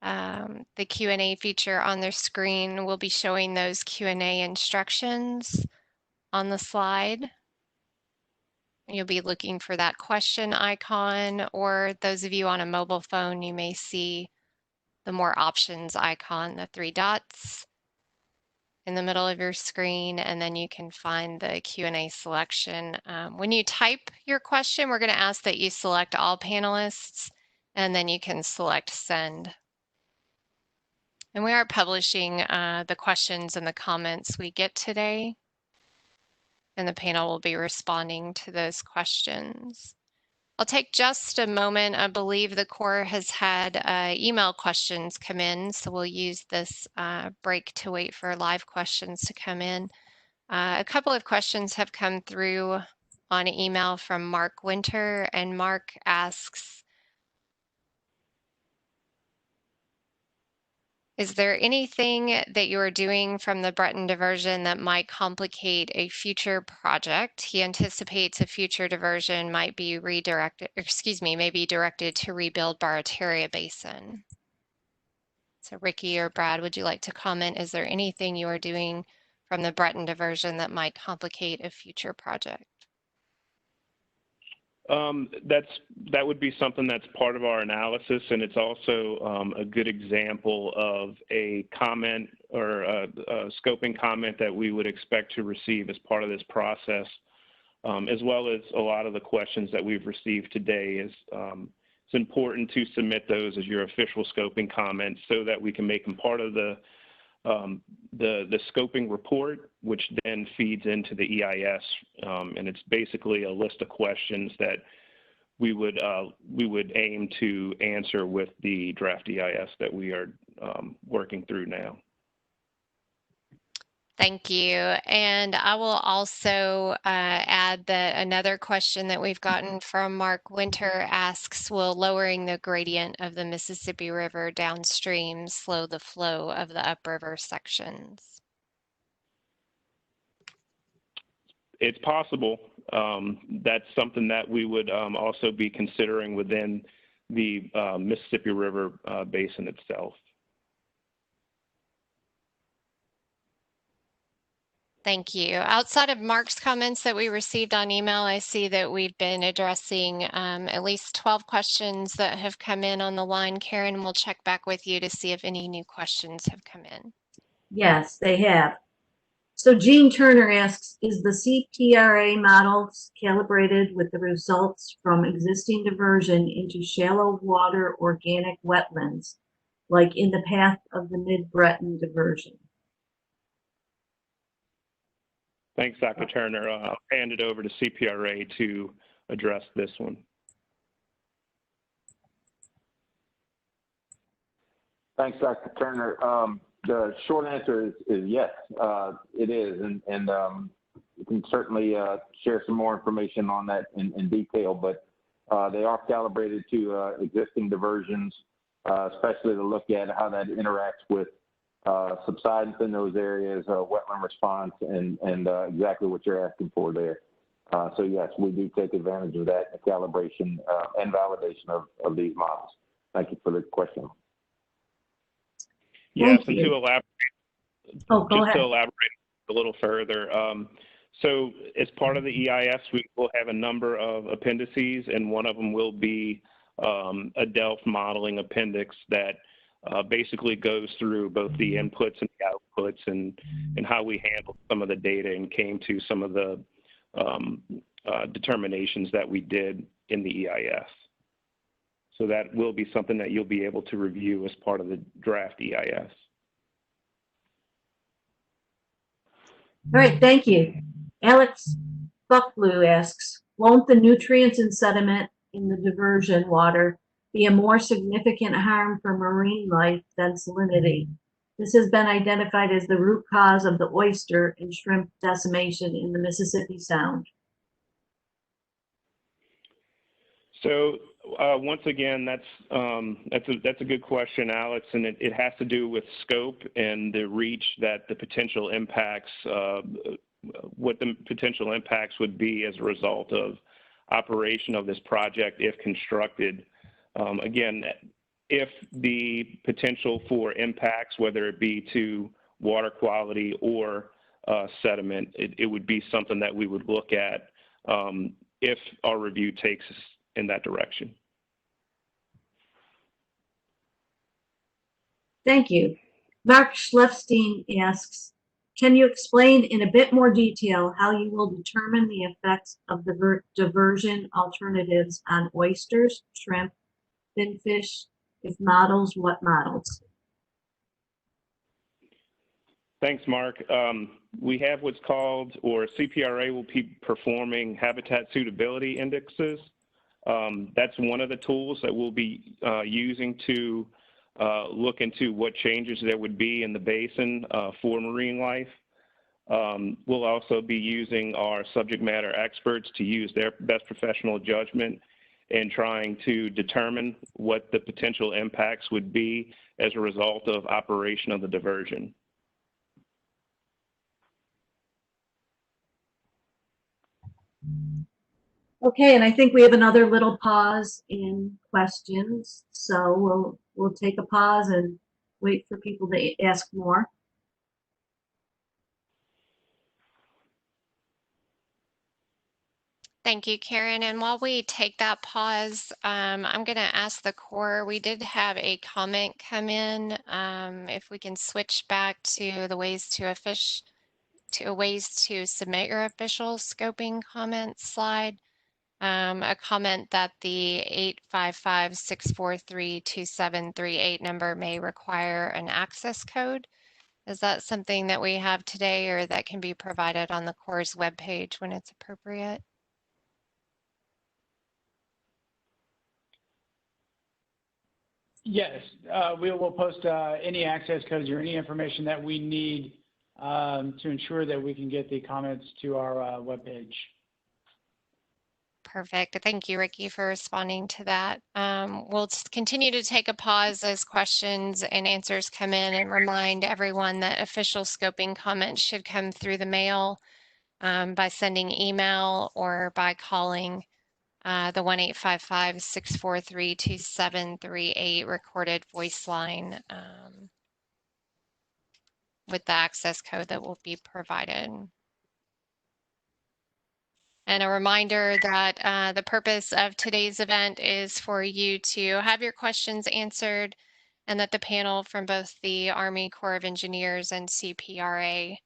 the Q&A feature on their screen. We'll be showing those Q&A instructions on the slide. You'll be looking for that question icon, or those of you on a mobile phone, you may see the more options icon, the 3 dots in the middle of your screen, and then you can find the Q&A selection. When you type your question, we're going to ask that you select all panelists, and then you can select send. And we are publishing the questions and the comments we get today, and the panel will be responding to those questions. I'll take just a moment. I believe the Corps has had email questions come in, so we'll use this break to wait for live questions to come in. A couple of questions have come through on email from Mark Winter, and Mark asks, is there anything that you are doing from the Breton diversion that might complicate a future project? He anticipates a future diversion might be redirected, may be directed to rebuild Barataria Basin. So Ricky or Brad, would you like to comment? Is there anything you are doing from the Breton diversion that might complicate a future project? That would be something that's part of our analysis, and it's also a good example of a comment or a scoping comment that we would expect to receive as part of this process, as well as a lot of the questions that we've received today. It's important to submit those as your official scoping comments so that we can make them part of the scoping report, which then feeds into the EIS, and it's basically a list of questions that we would aim to answer with the draft EIS that we are working through now. Thank you. And I will also add that another question that we've gotten from Mark Winter asks, will lowering the gradient of the Mississippi River downstream slow the flow of the upriver sections? It's possible. That's something that we would also be considering within the Mississippi River basin itself. Thank you. Outside of Mark's comments that we received on email, I see that we've been addressing at least 12 questions that have come in on the line. Karen, we'll check back with you to see if any new questions have come in. Yes, they have. So Jean Turner asks, is the CPRA model calibrated with the results from existing diversion into shallow water organic wetlands, like in the path of the Mid-Breton diversion? Thanks, Dr. Turner. I'll hand it over to CPRA to address this one. Thanks, Dr. Turner. The short answer is yes, it is, and we can certainly share some more information on that in detail, but they are calibrated to existing diversions especially to look at how that interacts with subsidence in those areas, wetland response, and exactly what you're asking for there. So yes, we do take advantage of that calibration and validation of these models. Thank you for the question. Yes, and to elaborate, go ahead. to elaborate a little further, so as part of the EIS, we will have a number of appendices, and one of them will be a DELF modeling appendix that basically goes through both the inputs and the outputs and how we handle some of the data and came to some of the determinations that we did in the EIS. So that will be something that you'll be able to review as part of the draft EIS. All right, thank you. Alex Buckblue asks, won't the nutrients and sediment in the diversion water be a more significant harm for marine life than salinity? This has been identified as the root cause of the oyster and shrimp decimation in the Mississippi Sound. So once again, that's a good question, Alex, and it has to do with scope and the reach that the potential impacts, what the potential impacts would be as a result of operation of this project if constructed. Again, if the potential for impacts, whether it be to water quality or sediment, it would be something that we would look at if our review takes us in that direction. Thank you. Mark Schlefstein asks, can you explain in a bit more detail how you will determine the effects of the diversion alternatives on oysters, shrimp, finfish? If models, what models? Thanks, Mark. We have what's called, or CPRA will be performing habitat suitability indexes. That's one of the tools that we'll be using to look into what changes there would be in the basin for marine life. We'll also be using our subject matter experts to use their best professional judgment in trying to determine what the potential impacts would be as a result of operation of the diversion. Okay, and I think we have another little pause in questions, so we'll take a pause and wait for people to ask more. Thank you, Karen. And while we take that pause, I'm going to ask the Corps. We did have a comment come in. If we can switch back to the ways to submit your official scoping comments slide. A comment that the 855-643-2738 number may require an access code. Is that something that we have today or that can be provided on the Corps' webpage when it's appropriate? Yes, we will post any access codes or any information that we need to ensure that we can get the comments to our webpage. Perfect. Thank you, Ricky, for responding to that. We'll continue to take a pause as questions and answers come in and remind everyone that official scoping comments should come through the mail by sending email or by calling the 1-855-643-2738 recorded voice line with the access code that will be provided. And a reminder that the purpose of today's event is for you to have your questions answered and that the panel from both the Army Corps of Engineers and CPRA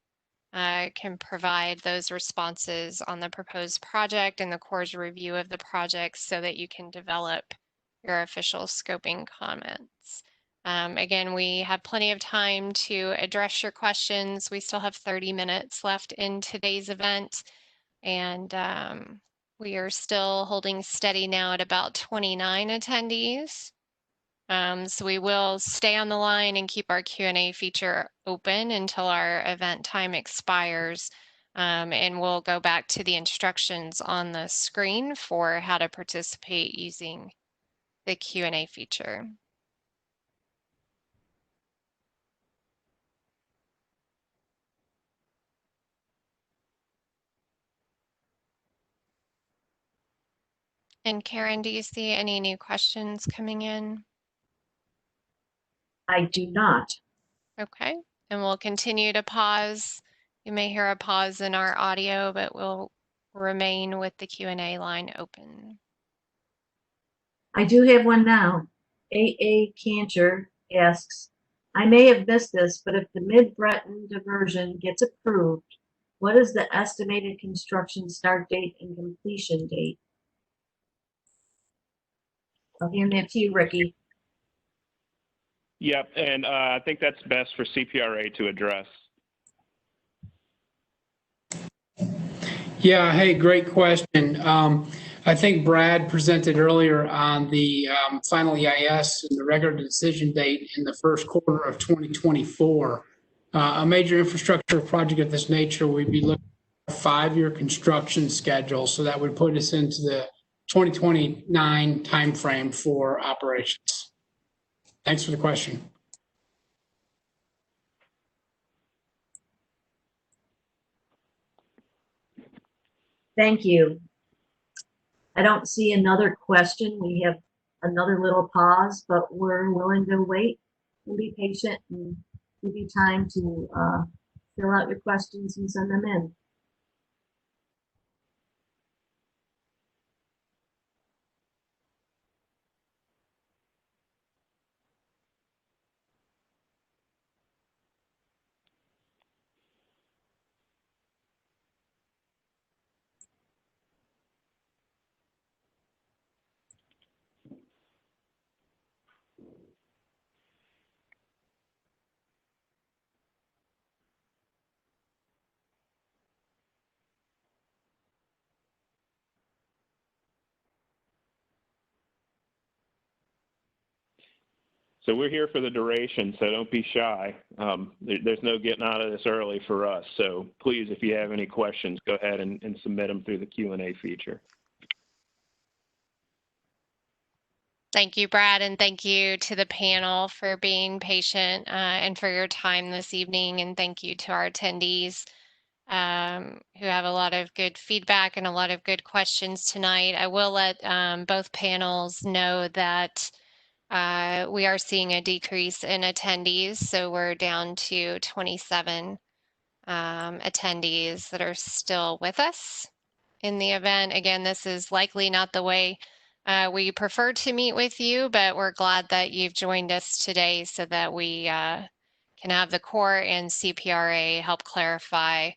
can provide those responses on the proposed project and the Corps' review of the project so that you can develop your official scoping comments. Again, we have plenty of time to address your questions. We still have 30 minutes left in today's event. And we are still holding steady now at about 29 attendees. So we will stay on the line and keep our Q&A feature open until our event time expires. And we'll go back to the instructions on the screen for how to participate using the Q&A feature. And Karen, do you see any new questions coming in? I do not. Okay, and we'll continue to pause. You may hear a pause in our audio, but we'll remain with the Q&A line open. I do have one now. A.A. Cantor asks, I may have missed this, but if the Mid-Breton diversion gets approved, what is the estimated construction start date and completion date? I'll hand that to you, Ricky. Yep, and I think that's best for CPRA to address. Yeah, hey, great question. I think Brad presented earlier on the final EIS and the record decision date in the first quarter of 2024. A major infrastructure project of this nature, we'd be looking at a 5-year construction schedule. So that would put us into the 2029 timeframe for operations. Thanks for the question. Thank you. I don't see another question. We have another little pause, but we're willing to wait and be patient and give you time to fill out your questions and send them in. So we're here for the duration, so don't be shy. There's no getting out of this early for us. So please, if you have any questions, go ahead and submit them through the Q&A feature. Thank you, Brad, and thank you to the panel for being patient and for your time this evening. And thank you to our attendees who have a lot of good feedback and a lot of good questions tonight. I will let both panels know that we are seeing a decrease in attendees, so we're down to 27 attendees that are still with us in the event. Again, this is likely not the way we prefer to meet with you, but we're glad that you've joined us today so that we can have the Corps and CPRA help clarify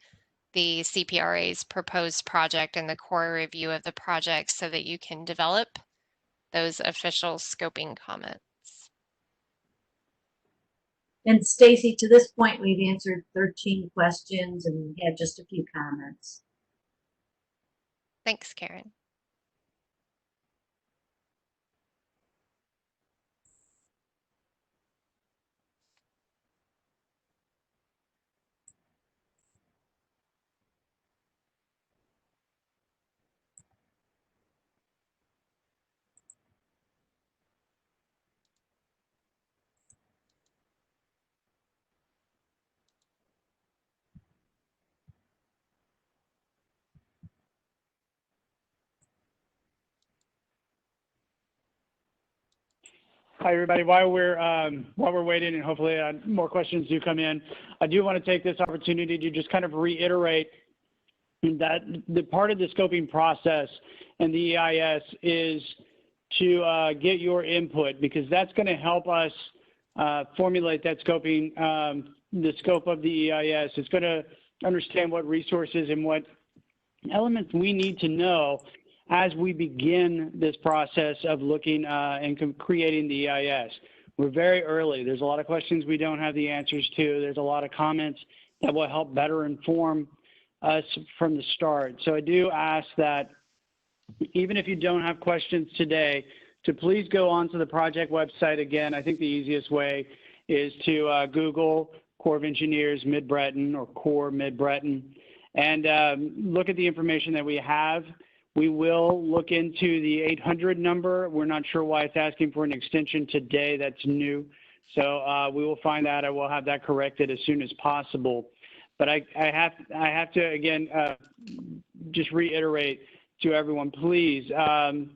the CPRA's proposed project and the Corps review of the project so that you can develop those official scoping comments. And Stacy, to this point, we've answered 13 questions and had just a few comments. Thanks, Karen. Hi, everybody. While we're waiting, and hopefully more questions do come in, I do want to take this opportunity to just kind of reiterate that the part of the scoping process and the EIS is to get your input, because that's going to help us formulate that scoping, the scope of the EIS. It's going to understand what resources and what elements we need to know as we begin this process of looking and creating the EIS. We're very early. There's a lot of questions we don't have the answers to. There's a lot of comments that will help better inform us from the start. So I do ask that even if you don't have questions today, to please go onto the project website again. I think the easiest way is to Google Corps of Engineers Mid-Breton or Corps Mid-Breton and look at the information that we have. We will look into the 800 number. We're not sure why it's asking for an extension today. That's new. So we will find out. I will have that corrected as soon as possible. But I have to, again, just reiterate to everyone, please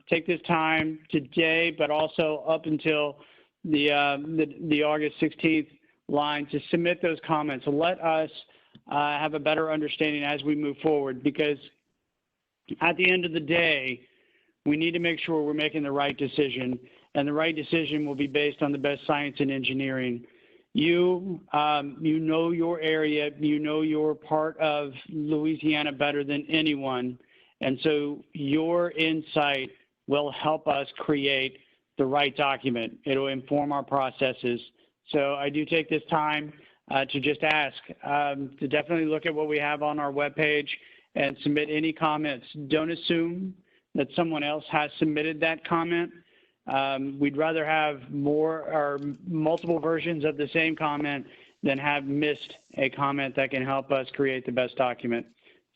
take this time today, but also up until the August 16th line to submit those comments. Let us have a better understanding as we move forward, because at the end of the day, we need to make sure we're making the right decision, and the right decision will be based on the best science and engineering. You know your area, you know your part of Louisiana better than anyone, and so your insight will help us create the right document. It'll inform our processes. So I do take this time to just ask to definitely look at what we have on our webpage and submit any comments. Don't assume that someone else has submitted that comment. We'd rather have more or multiple versions of the same comment than have missed a comment that can help us create the best document.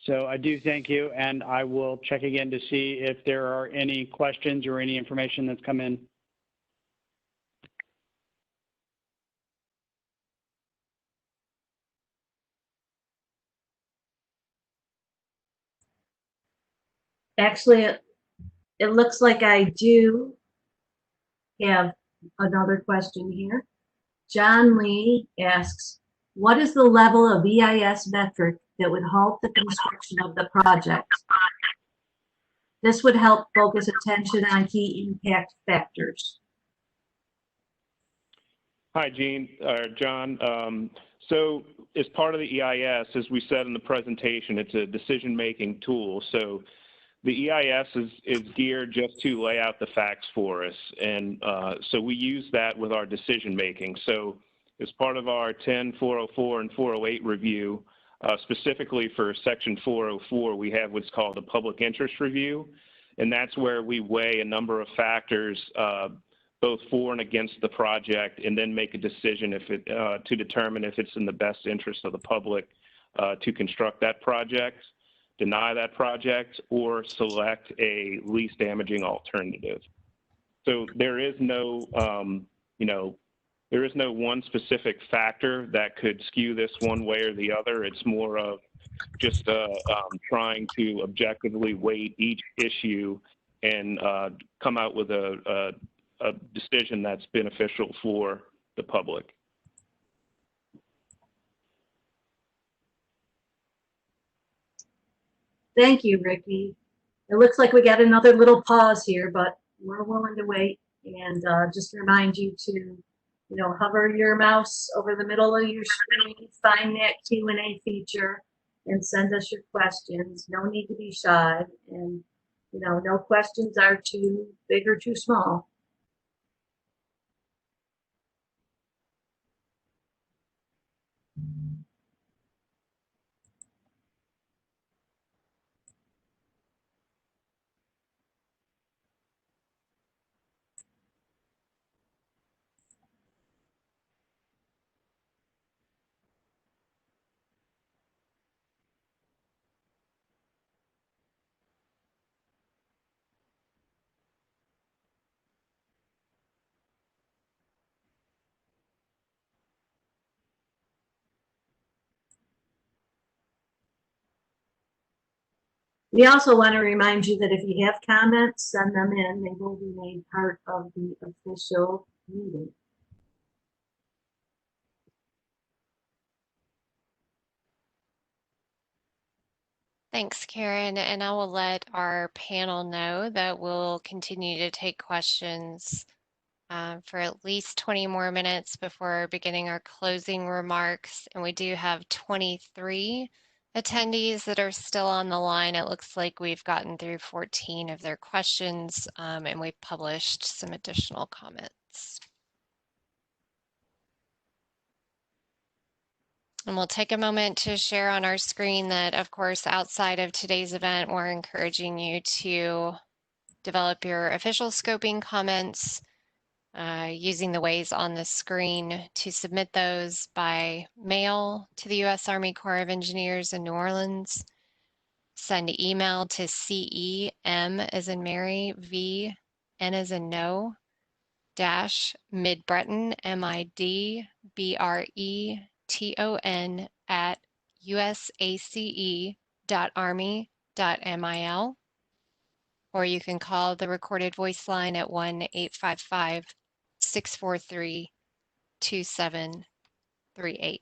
So I do thank you, and I will check again to see if there are any questions or any information that's come in. Actually, it looks like I do have another question here. John Lee asks, what is the level of EIS metric that would halt the construction of the project? This would help focus attention on key impact factors. Hi, John. So as part of the EIS, as we said in the presentation, it's a decision-making tool. So the EIS is geared just to lay out the facts for us. And so we use that with our decision-making. So as part of our 10, 404, and 408 review, specifically for Section 404, we have what's called a public interest review. And that's where we weigh a number of factors, both for and against the project, and then make a decision to determine if it's in the best interest of the public to construct that project, deny that project, or select a least damaging alternative. So there is no, there is no one specific factor that could skew this one way or the other. It's more of just trying to objectively weight each issue and come out with a decision that's beneficial for the public. Thank you, Ricky. It looks like we got another little pause here, but we're willing to wait. And just remind you to, hover your mouse over the middle of your screen, find that Q&A feature, and send us your questions. No need to be shy. And, no questions are too big or too small. We also want to remind you that if you have comments, send them in. They will be made part of the official meeting. Thanks, Karen. And I will let our panel know that we'll continue to take questions for at least 20 more minutes before beginning our closing remarks. And we do have 23 attendees that are still on the line. It looks like we've gotten through 14 of their questions, and we've published some additional comments. And we'll take a moment to share on our screen that, of course, outside of today's event, we're encouraging you to develop your official scoping comments using the ways on the screen to submit those by mail to the U.S. Army Corps of Engineers in New Orleans. Send email to CEM as in Mary, V, N as in no, dash Mid-Breton, MIDBRETON at usace.army.mil. or you can call the recorded voice line at 1-855-643-2738.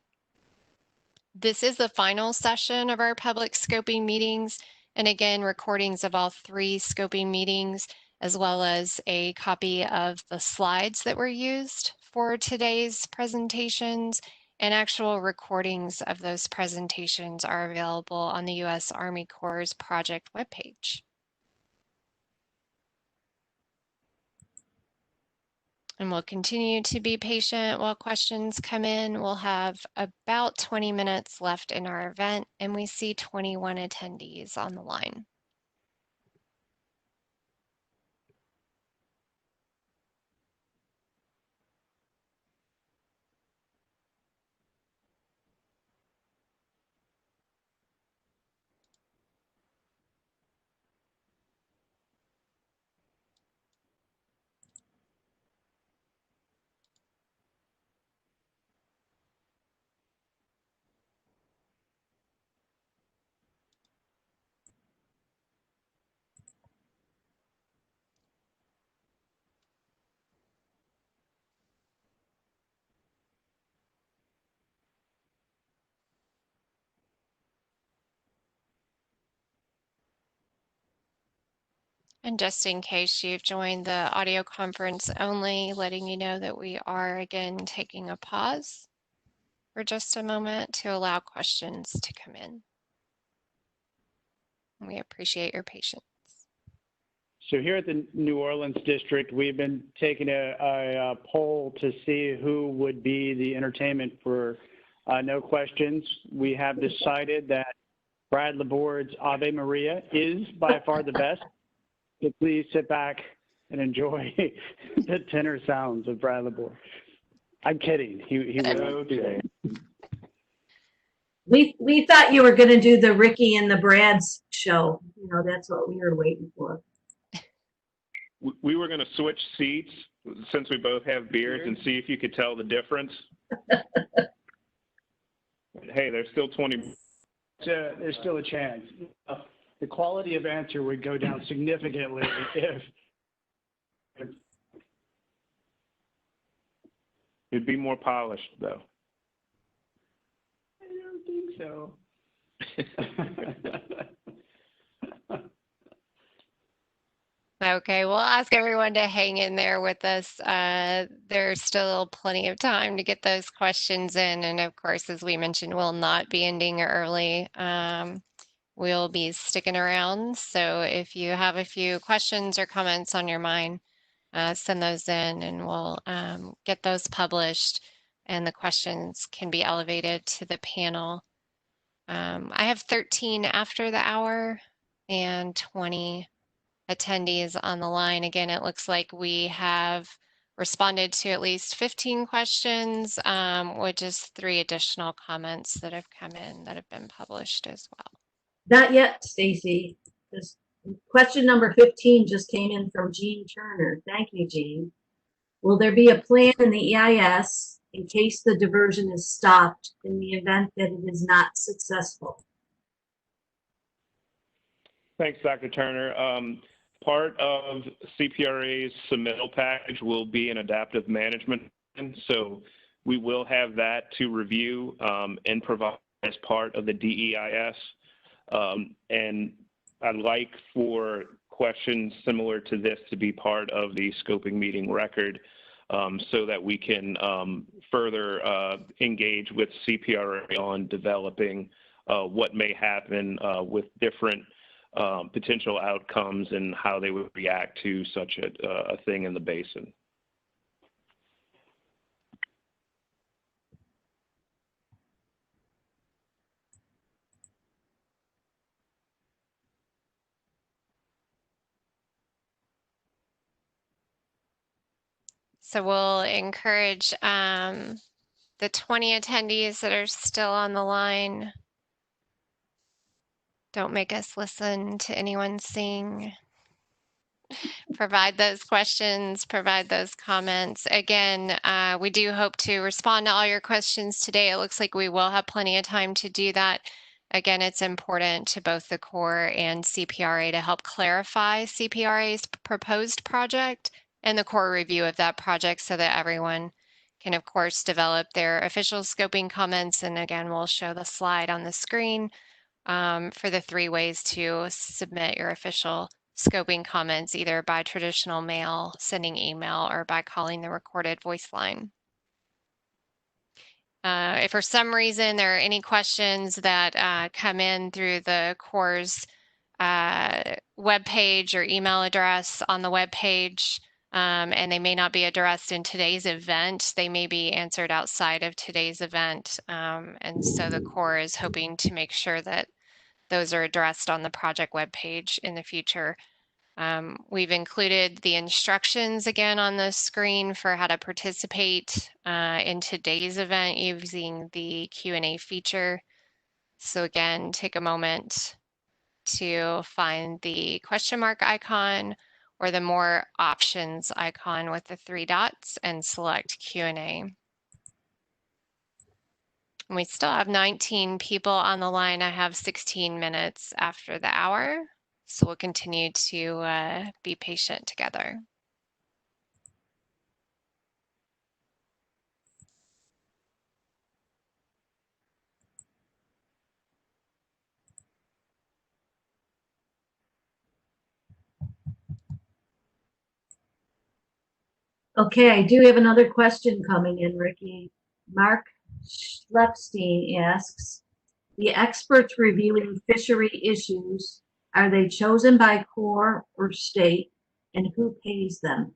This is the final session of our public scoping meetings. And again, recordings of all 3 scoping meetings, as well as a copy of the slides that were used for today's presentations, and actual recordings of those presentations are available on the U.S. Army Corps' project webpage. And we'll continue to be patient while questions come in. We'll have about 20 minutes left in our event, and we see 21 attendees on the line. And just in case you've joined the audio conference only, letting you know that we are again taking a pause for just a moment to allow questions to come in. We appreciate your patience. So here at the New Orleans district, we've been taking a poll to see who would be the entertainment for no questions. We have decided that Brad Labourd's Ave Maria is by far the best. So please sit back and enjoy the tenor sounds of Brad Labourd. I'm kidding. He would okay. We thought you were going to do the Ricky and the Brad's show. You know, that's what we were waiting for. We were going to switch seats since we both have beards and see if you could tell the difference. Hey, there's still 20. There's still a chance. The quality of answer would go down significantly if it'd be more polished, though. I don't think so. Okay, we'll ask everyone to hang in there with us. There's still plenty of time to get those questions in. And of course, as we mentioned, we'll not be ending early. We'll be sticking around. So if you have a few questions or comments on your mind, send those in and we'll get those published and the questions can be elevated to the panel. I have 13 after the hour and 20 attendees on the line. Again, it looks like we have responded to at least 15 questions, with just 3 additional comments that have come in that have been published as well. Not yet, Stacy. This question number 15 just came in from Jean Turner. Thank you, Jean. Will there be a plan in the EIS in case the diversion is stopped in the event that it is not successful? Thanks, Dr. Turner. Part of CPRA's submittal package will be an adaptive management plan. So we will have that to review and provide as part of the DEIS. And I'd like for questions similar to this to be part of the scoping meeting record so that we can further engage with CPRA on developing what may happen with different potential outcomes and how they would react to such a thing in the basin. So we'll encourage the 20 attendees that are still on the line. Don't make us listen to anyone sing. Provide those questions, provide those comments. Again, we do hope to respond to all your questions today. It looks like we will have plenty of time to do that. Again, it's important to both the Corps and CPRA to help clarify CPRA's proposed project and the Corps review of that project so that everyone can, of course, develop their official scoping comments. And again, we'll show the slide on the screen for the 3 ways to submit your official scoping comments, either by traditional mail, sending email, or by calling the recorded voice line. If for some reason there are any questions that come in through the Corps' webpage or email address on the webpage, and they may not be addressed in today's event, they may be answered outside of today's event. And so the Corps is hoping to make sure that those are addressed on the project webpage in the future. We've included the instructions again on the screen for how to participate in today's event using the Q&A feature. So again, take a moment to find the question mark icon or the more options icon with the 3 dots and select Q&A. And we still have 19 people on the line. I have 16 minutes after the hour. So we'll continue to be patient together. Okay, I do have another question coming in, Ricky. Mark Schlepstein asks, the experts reviewing fishery issues, are they chosen by Corps or state, and who pays them?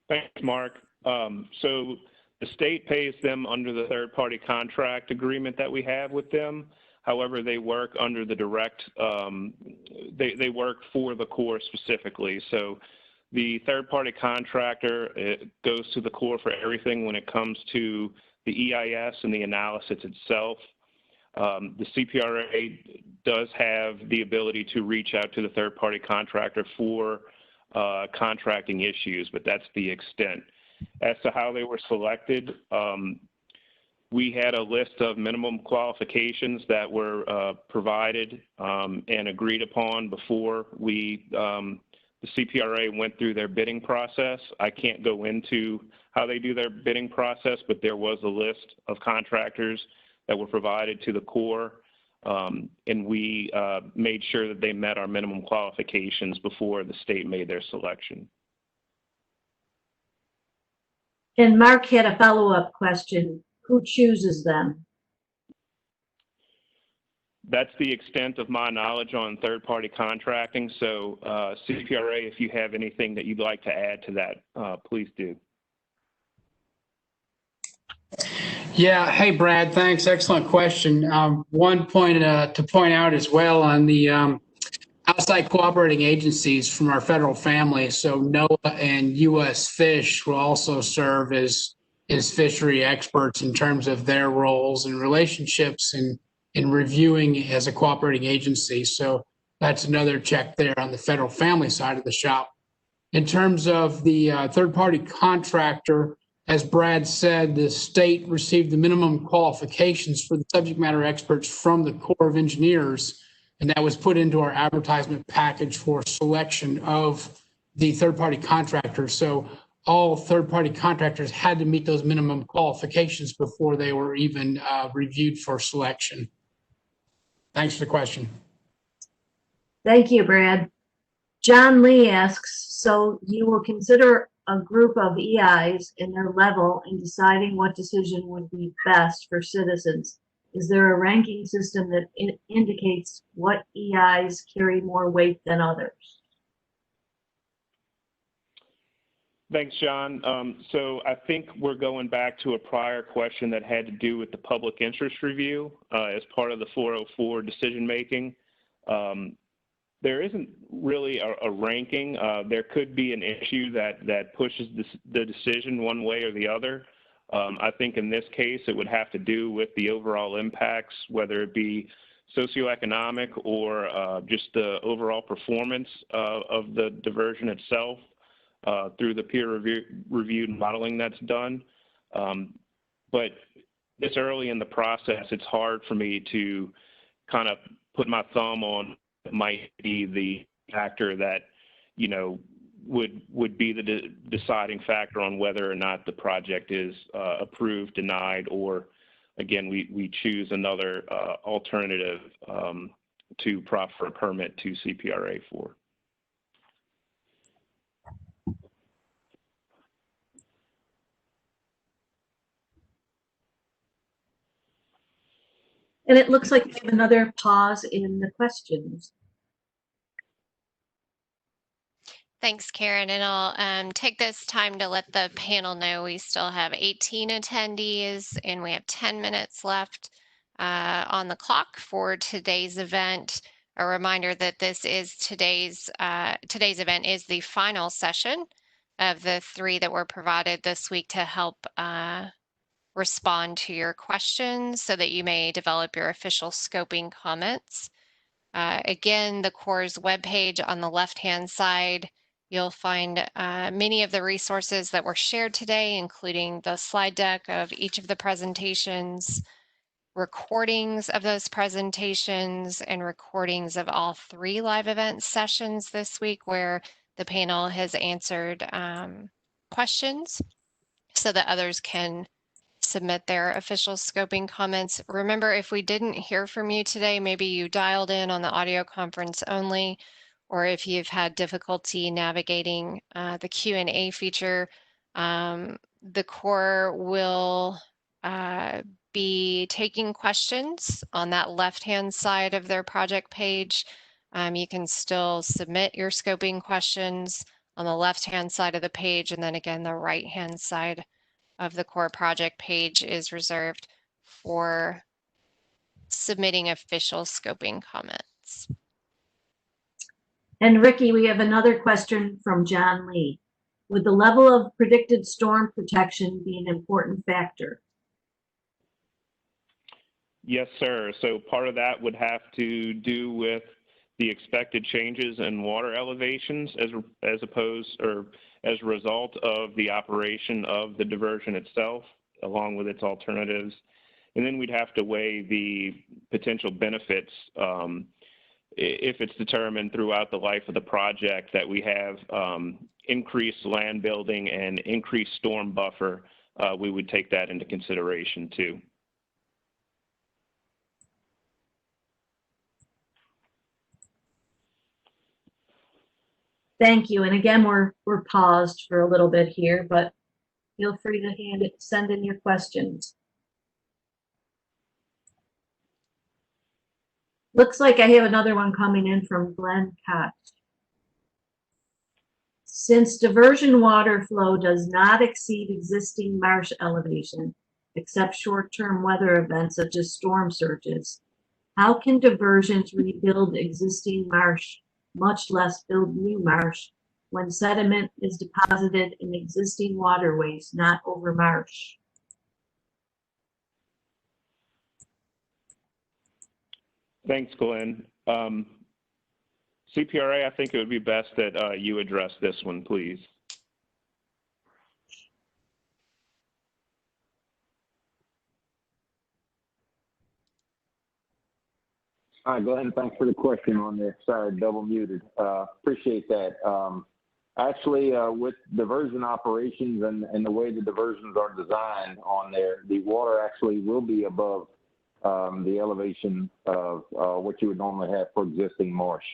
Thanks, Mark. So the state pays them under the third-party contract agreement that we have with them. However, they work under the direct, they work for the Corps specifically. So the third-party contractor, it goes to the Corps for everything when it comes to the EIS and the analysis itself. The CPRA does have the ability to reach out to the third-party contractor for contracting issues, but that's the extent. As to how they were selected, we had a list of minimum qualifications that were provided and agreed upon before the CPRA went through their bidding process. I can't go into how they do their bidding process, but there was a list of contractors that were provided to the Corps, and we made sure that they met our minimum qualifications before the state made their selection. And Mark had a follow-up question. Who chooses them? That's the extent of my knowledge on third-party contracting. So CPRA, if you have anything that you'd like to add to that, please do. Yeah. Hey, Brad. Thanks. Excellent question. One point to point out as well on the outside cooperating agencies from our federal family. So NOAA and U.S. Fish will also serve as fishery experts in terms of their roles and relationships in reviewing as a cooperating agency. So that's another check there on the federal family side of the shop. In terms of the third-party contractor, as Brad said, the state received the minimum qualifications for the subject matter experts from the Corps of Engineers, and that was put into our advertisement package for selection of the third-party contractor. So all third-party contractors had to meet those minimum qualifications before they were even reviewed for selection. Thanks for the question. Thank you, Brad. John Lee asks, so you will consider a group of EIs in their level in deciding what decision would be best for citizens. Is there a ranking system that indicates what EIs carry more weight than others? Thanks, John. So I think we're going back to a prior question that had to do with the public interest review as part of the 404 decision making. There isn't really a ranking. There could be an issue that pushes the decision one way or the other. I think in this case, it would have to do with the overall impacts, whether it be socioeconomic or just the overall performance of the diversion itself through the peer reviewed modeling that's done. But this early in the process, it's hard for me to kind of put my thumb on what might be the factor that, you know, would be the deciding factor on whether or not the project is approved, denied, or again, we choose another alternative to proffer a permit to CPRA for. And it looks like we have another pause in the questions. Thanks, Karen. And I'll take this time to let the panel know we still have 18 attendees and we have 10 minutes left on the clock for today's event. A reminder that this is today's event is the final session of the 3 that were provided this week to help respond to your questions so that you may develop your official scoping comments. Again, the Corps' webpage on the left-hand side, you'll find many of the resources that were shared today, including the slide deck of each of the presentations, recordings of those presentations, and recordings of all 3 live event sessions this week where the panel has answered questions so that others can submit their official scoping comments. Remember, if we didn't hear from you today, maybe you dialed in on the audio conference only, or if you've had difficulty navigating the Q&A feature, the Corps will be taking questions on that left-hand side of their project page. You can still submit your scoping questions on the left-hand side of the page, and then again, the right-hand side of the Corps project page is reserved for submitting official scoping comments. And Ricky, we have another question from John Lee. Would the level of predicted storm protection be an important factor? Yes, sir. So part of that would have to do with the expected changes in water elevations as opposed or as a result of the operation of the diversion itself, along with its alternatives. And then we'd have to weigh the potential benefits if it's determined throughout the life of the project that we have increased land building and increased storm buffer, we would take that into consideration too. Thank you. And again, we're paused for a little bit here, but feel free to send in your questions. Looks like I have another one coming in from Glenn Koch. Since diversion water flow does not exceed existing marsh elevation, except short-term weather events such as storm surges, how can diversions rebuild existing marsh, much less build new marsh, when sediment is deposited in existing waterways, not over marsh? Thanks, Glenn. CPRA, I think it would be best that you address this one, please. Hi, Glenn. Thanks for the question on there. Sorry, double muted. Appreciate that. Actually, with diversion operations and the way the diversions are designed on there, the water actually will be above the elevation of what you would normally have for existing marsh.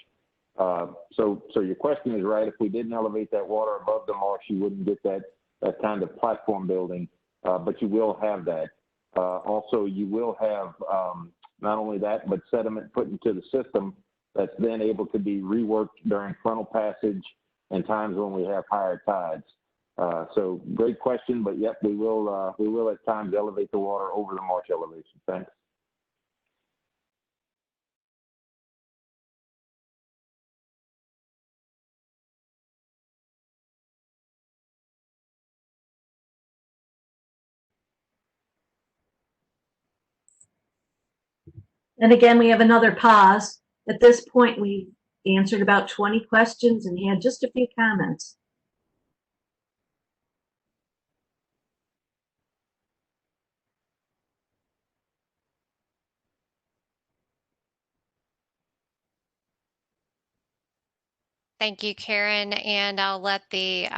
So your question is right. If we didn't elevate that water above the marsh, you wouldn't get that kind of platform building, but you will have that. Also, you will have not only that, but sediment put into the system that's then able to be reworked during frontal passage and times when we have higher tides. So great question, but yep, we will at times elevate the water over the marsh elevation. Thanks. And again, we have another pause. At this point, we've answered about 20 questions and had just a few comments. Thank you, Karen. And I'll let the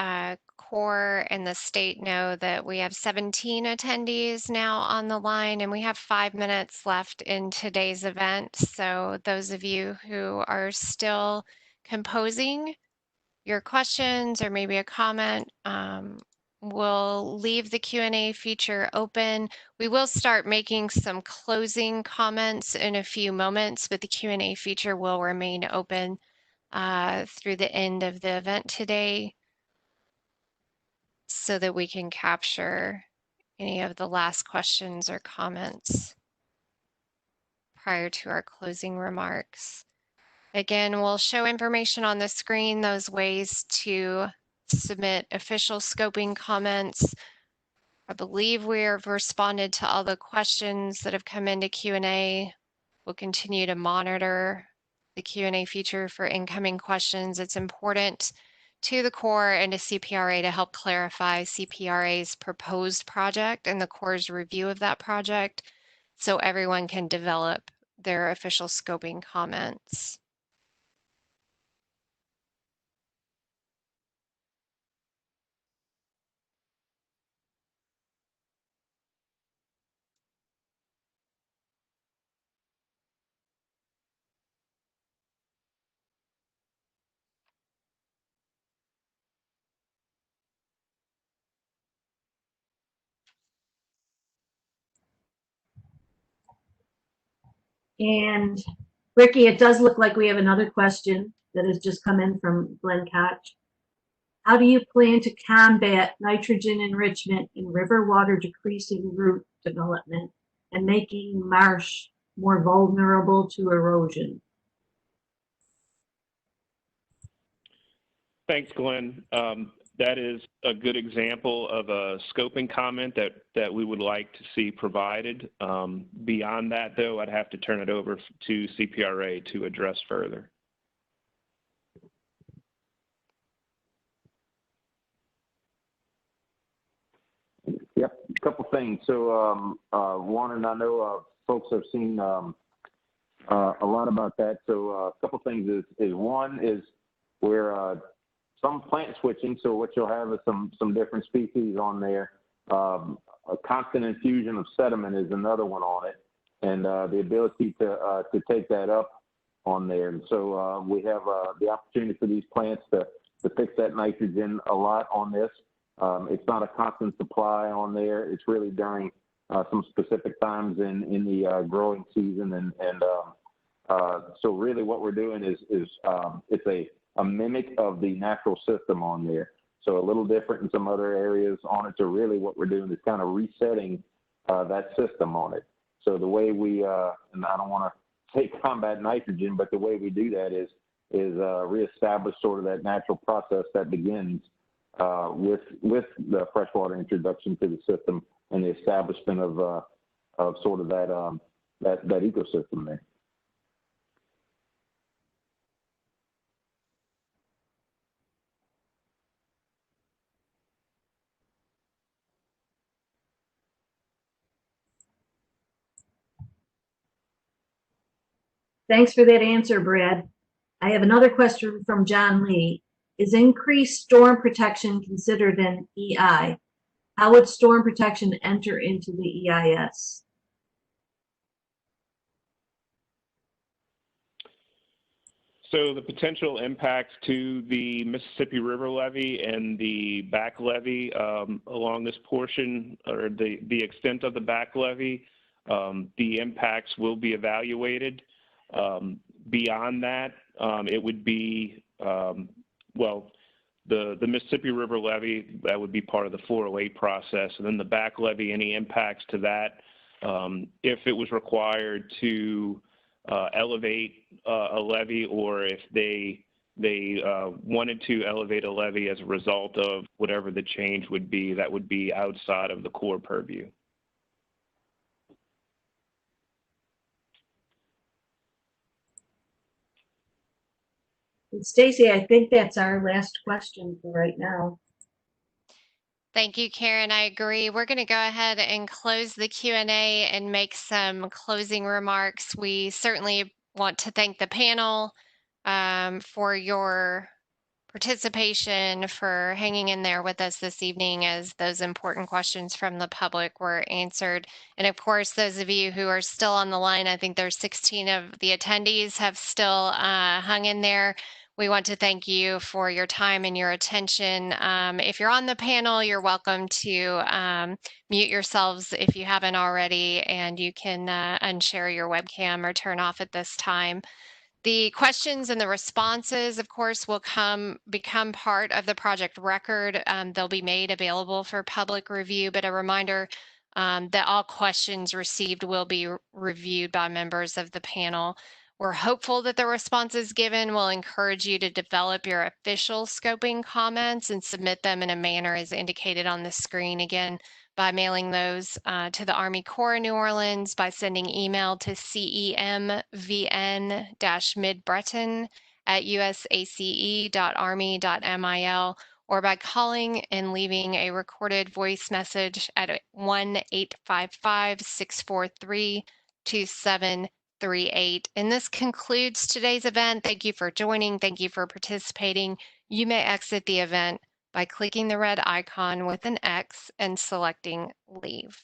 Corps and the state know that we have 17 attendees now on the line, and we have 5 minutes left in today's event. So those of you who are still composing your questions or maybe a comment, we'll leave the Q&A feature open. We will start making some closing comments in a few moments, but the Q&A feature will remain open through the end of the event today so that we can capture any of the last questions or comments prior to our closing remarks. Again, we'll show information on the screen, those ways to submit official scoping comments. I believe we have responded to all the questions that have come into Q&A. We'll continue to monitor the Q&A feature for incoming questions. It's important to the Corps and to CPRA to help clarify CPRA's proposed project and the Corps' review of that project so everyone can develop their official scoping comments. And Ricky, it does look like we have another question that has just come in from Glenn Koch. How do you plan to combat nitrogen enrichment in river water decreasing root development and making marsh more vulnerable to erosion? Thanks, Glenn. That is a good example of a scoping comment that we would like to see provided. Beyond that, though, I'd have to turn it over to CPRA to address further. Yep, a couple things. So, one, and I know folks have seen a lot about that. So, a couple things is one is where some plant switching. So, what you'll have is some different species on there. A constant infusion of sediment is another one on it, and the ability to take that up on there. And so, we have the opportunity for these plants to fix that nitrogen a lot on this. It's not a constant supply on there. It's really during some specific times in the growing season. And so really what we're doing is it's a mimic of the natural system on there. So a little different in some other areas on it. So really what we're doing is kind of resetting that system on it. So the way we, and I don't want to say combat nitrogen, but the way we do that is reestablish sort of that natural process that begins with the freshwater introduction to the system and the establishment of sort of that ecosystem there. Thanks for that answer, Brad. I have another question from John Lee. Is increased storm protection considered an EI? How would storm protection enter into the EIS? So the potential impacts to the Mississippi River levee and the back levee along this portion, or the extent of the back levee, the impacts will be evaluated. Beyond that, it would be, well, the Mississippi River levee, that would be part of the 408 process. And then the back levee, any impacts to that, if it was required to elevate a levee, or if they wanted to elevate a levee as a result of whatever the change would be, that would be outside of the Corps purview. Stacy, I think that's our last question for right now. Thank you, Karen. I agree. We're going to go ahead and close the Q&A and make some closing remarks. We certainly want to thank the panel for your participation, for hanging in there with us this evening as those important questions from the public were answered. And of course, those of you who are still on the line, I think there's 16 of the attendees have still hung in there. We want to thank you for your time and your attention. If you're on the panel, you're welcome to mute yourselves if you haven't already, and you can unshare your webcam or turn off at this time. The questions and the responses, of course, will become part of the project record. They'll be made available for public review, but a reminder that all questions received will be reviewed by members of the panel. We're hopeful that the responses given will encourage you to develop your official scoping comments and submit them in a manner as indicated on the screen. Again, by mailing those to the Army Corps of New Orleans, by sending email to cemvn-midbreton@usace.army.mil, or by calling and leaving a recorded voice message at 1-855-643-2738. And this concludes today's event. Thank you for joining. Thank you for participating. You may exit the event by clicking the red icon with an X and selecting Leave.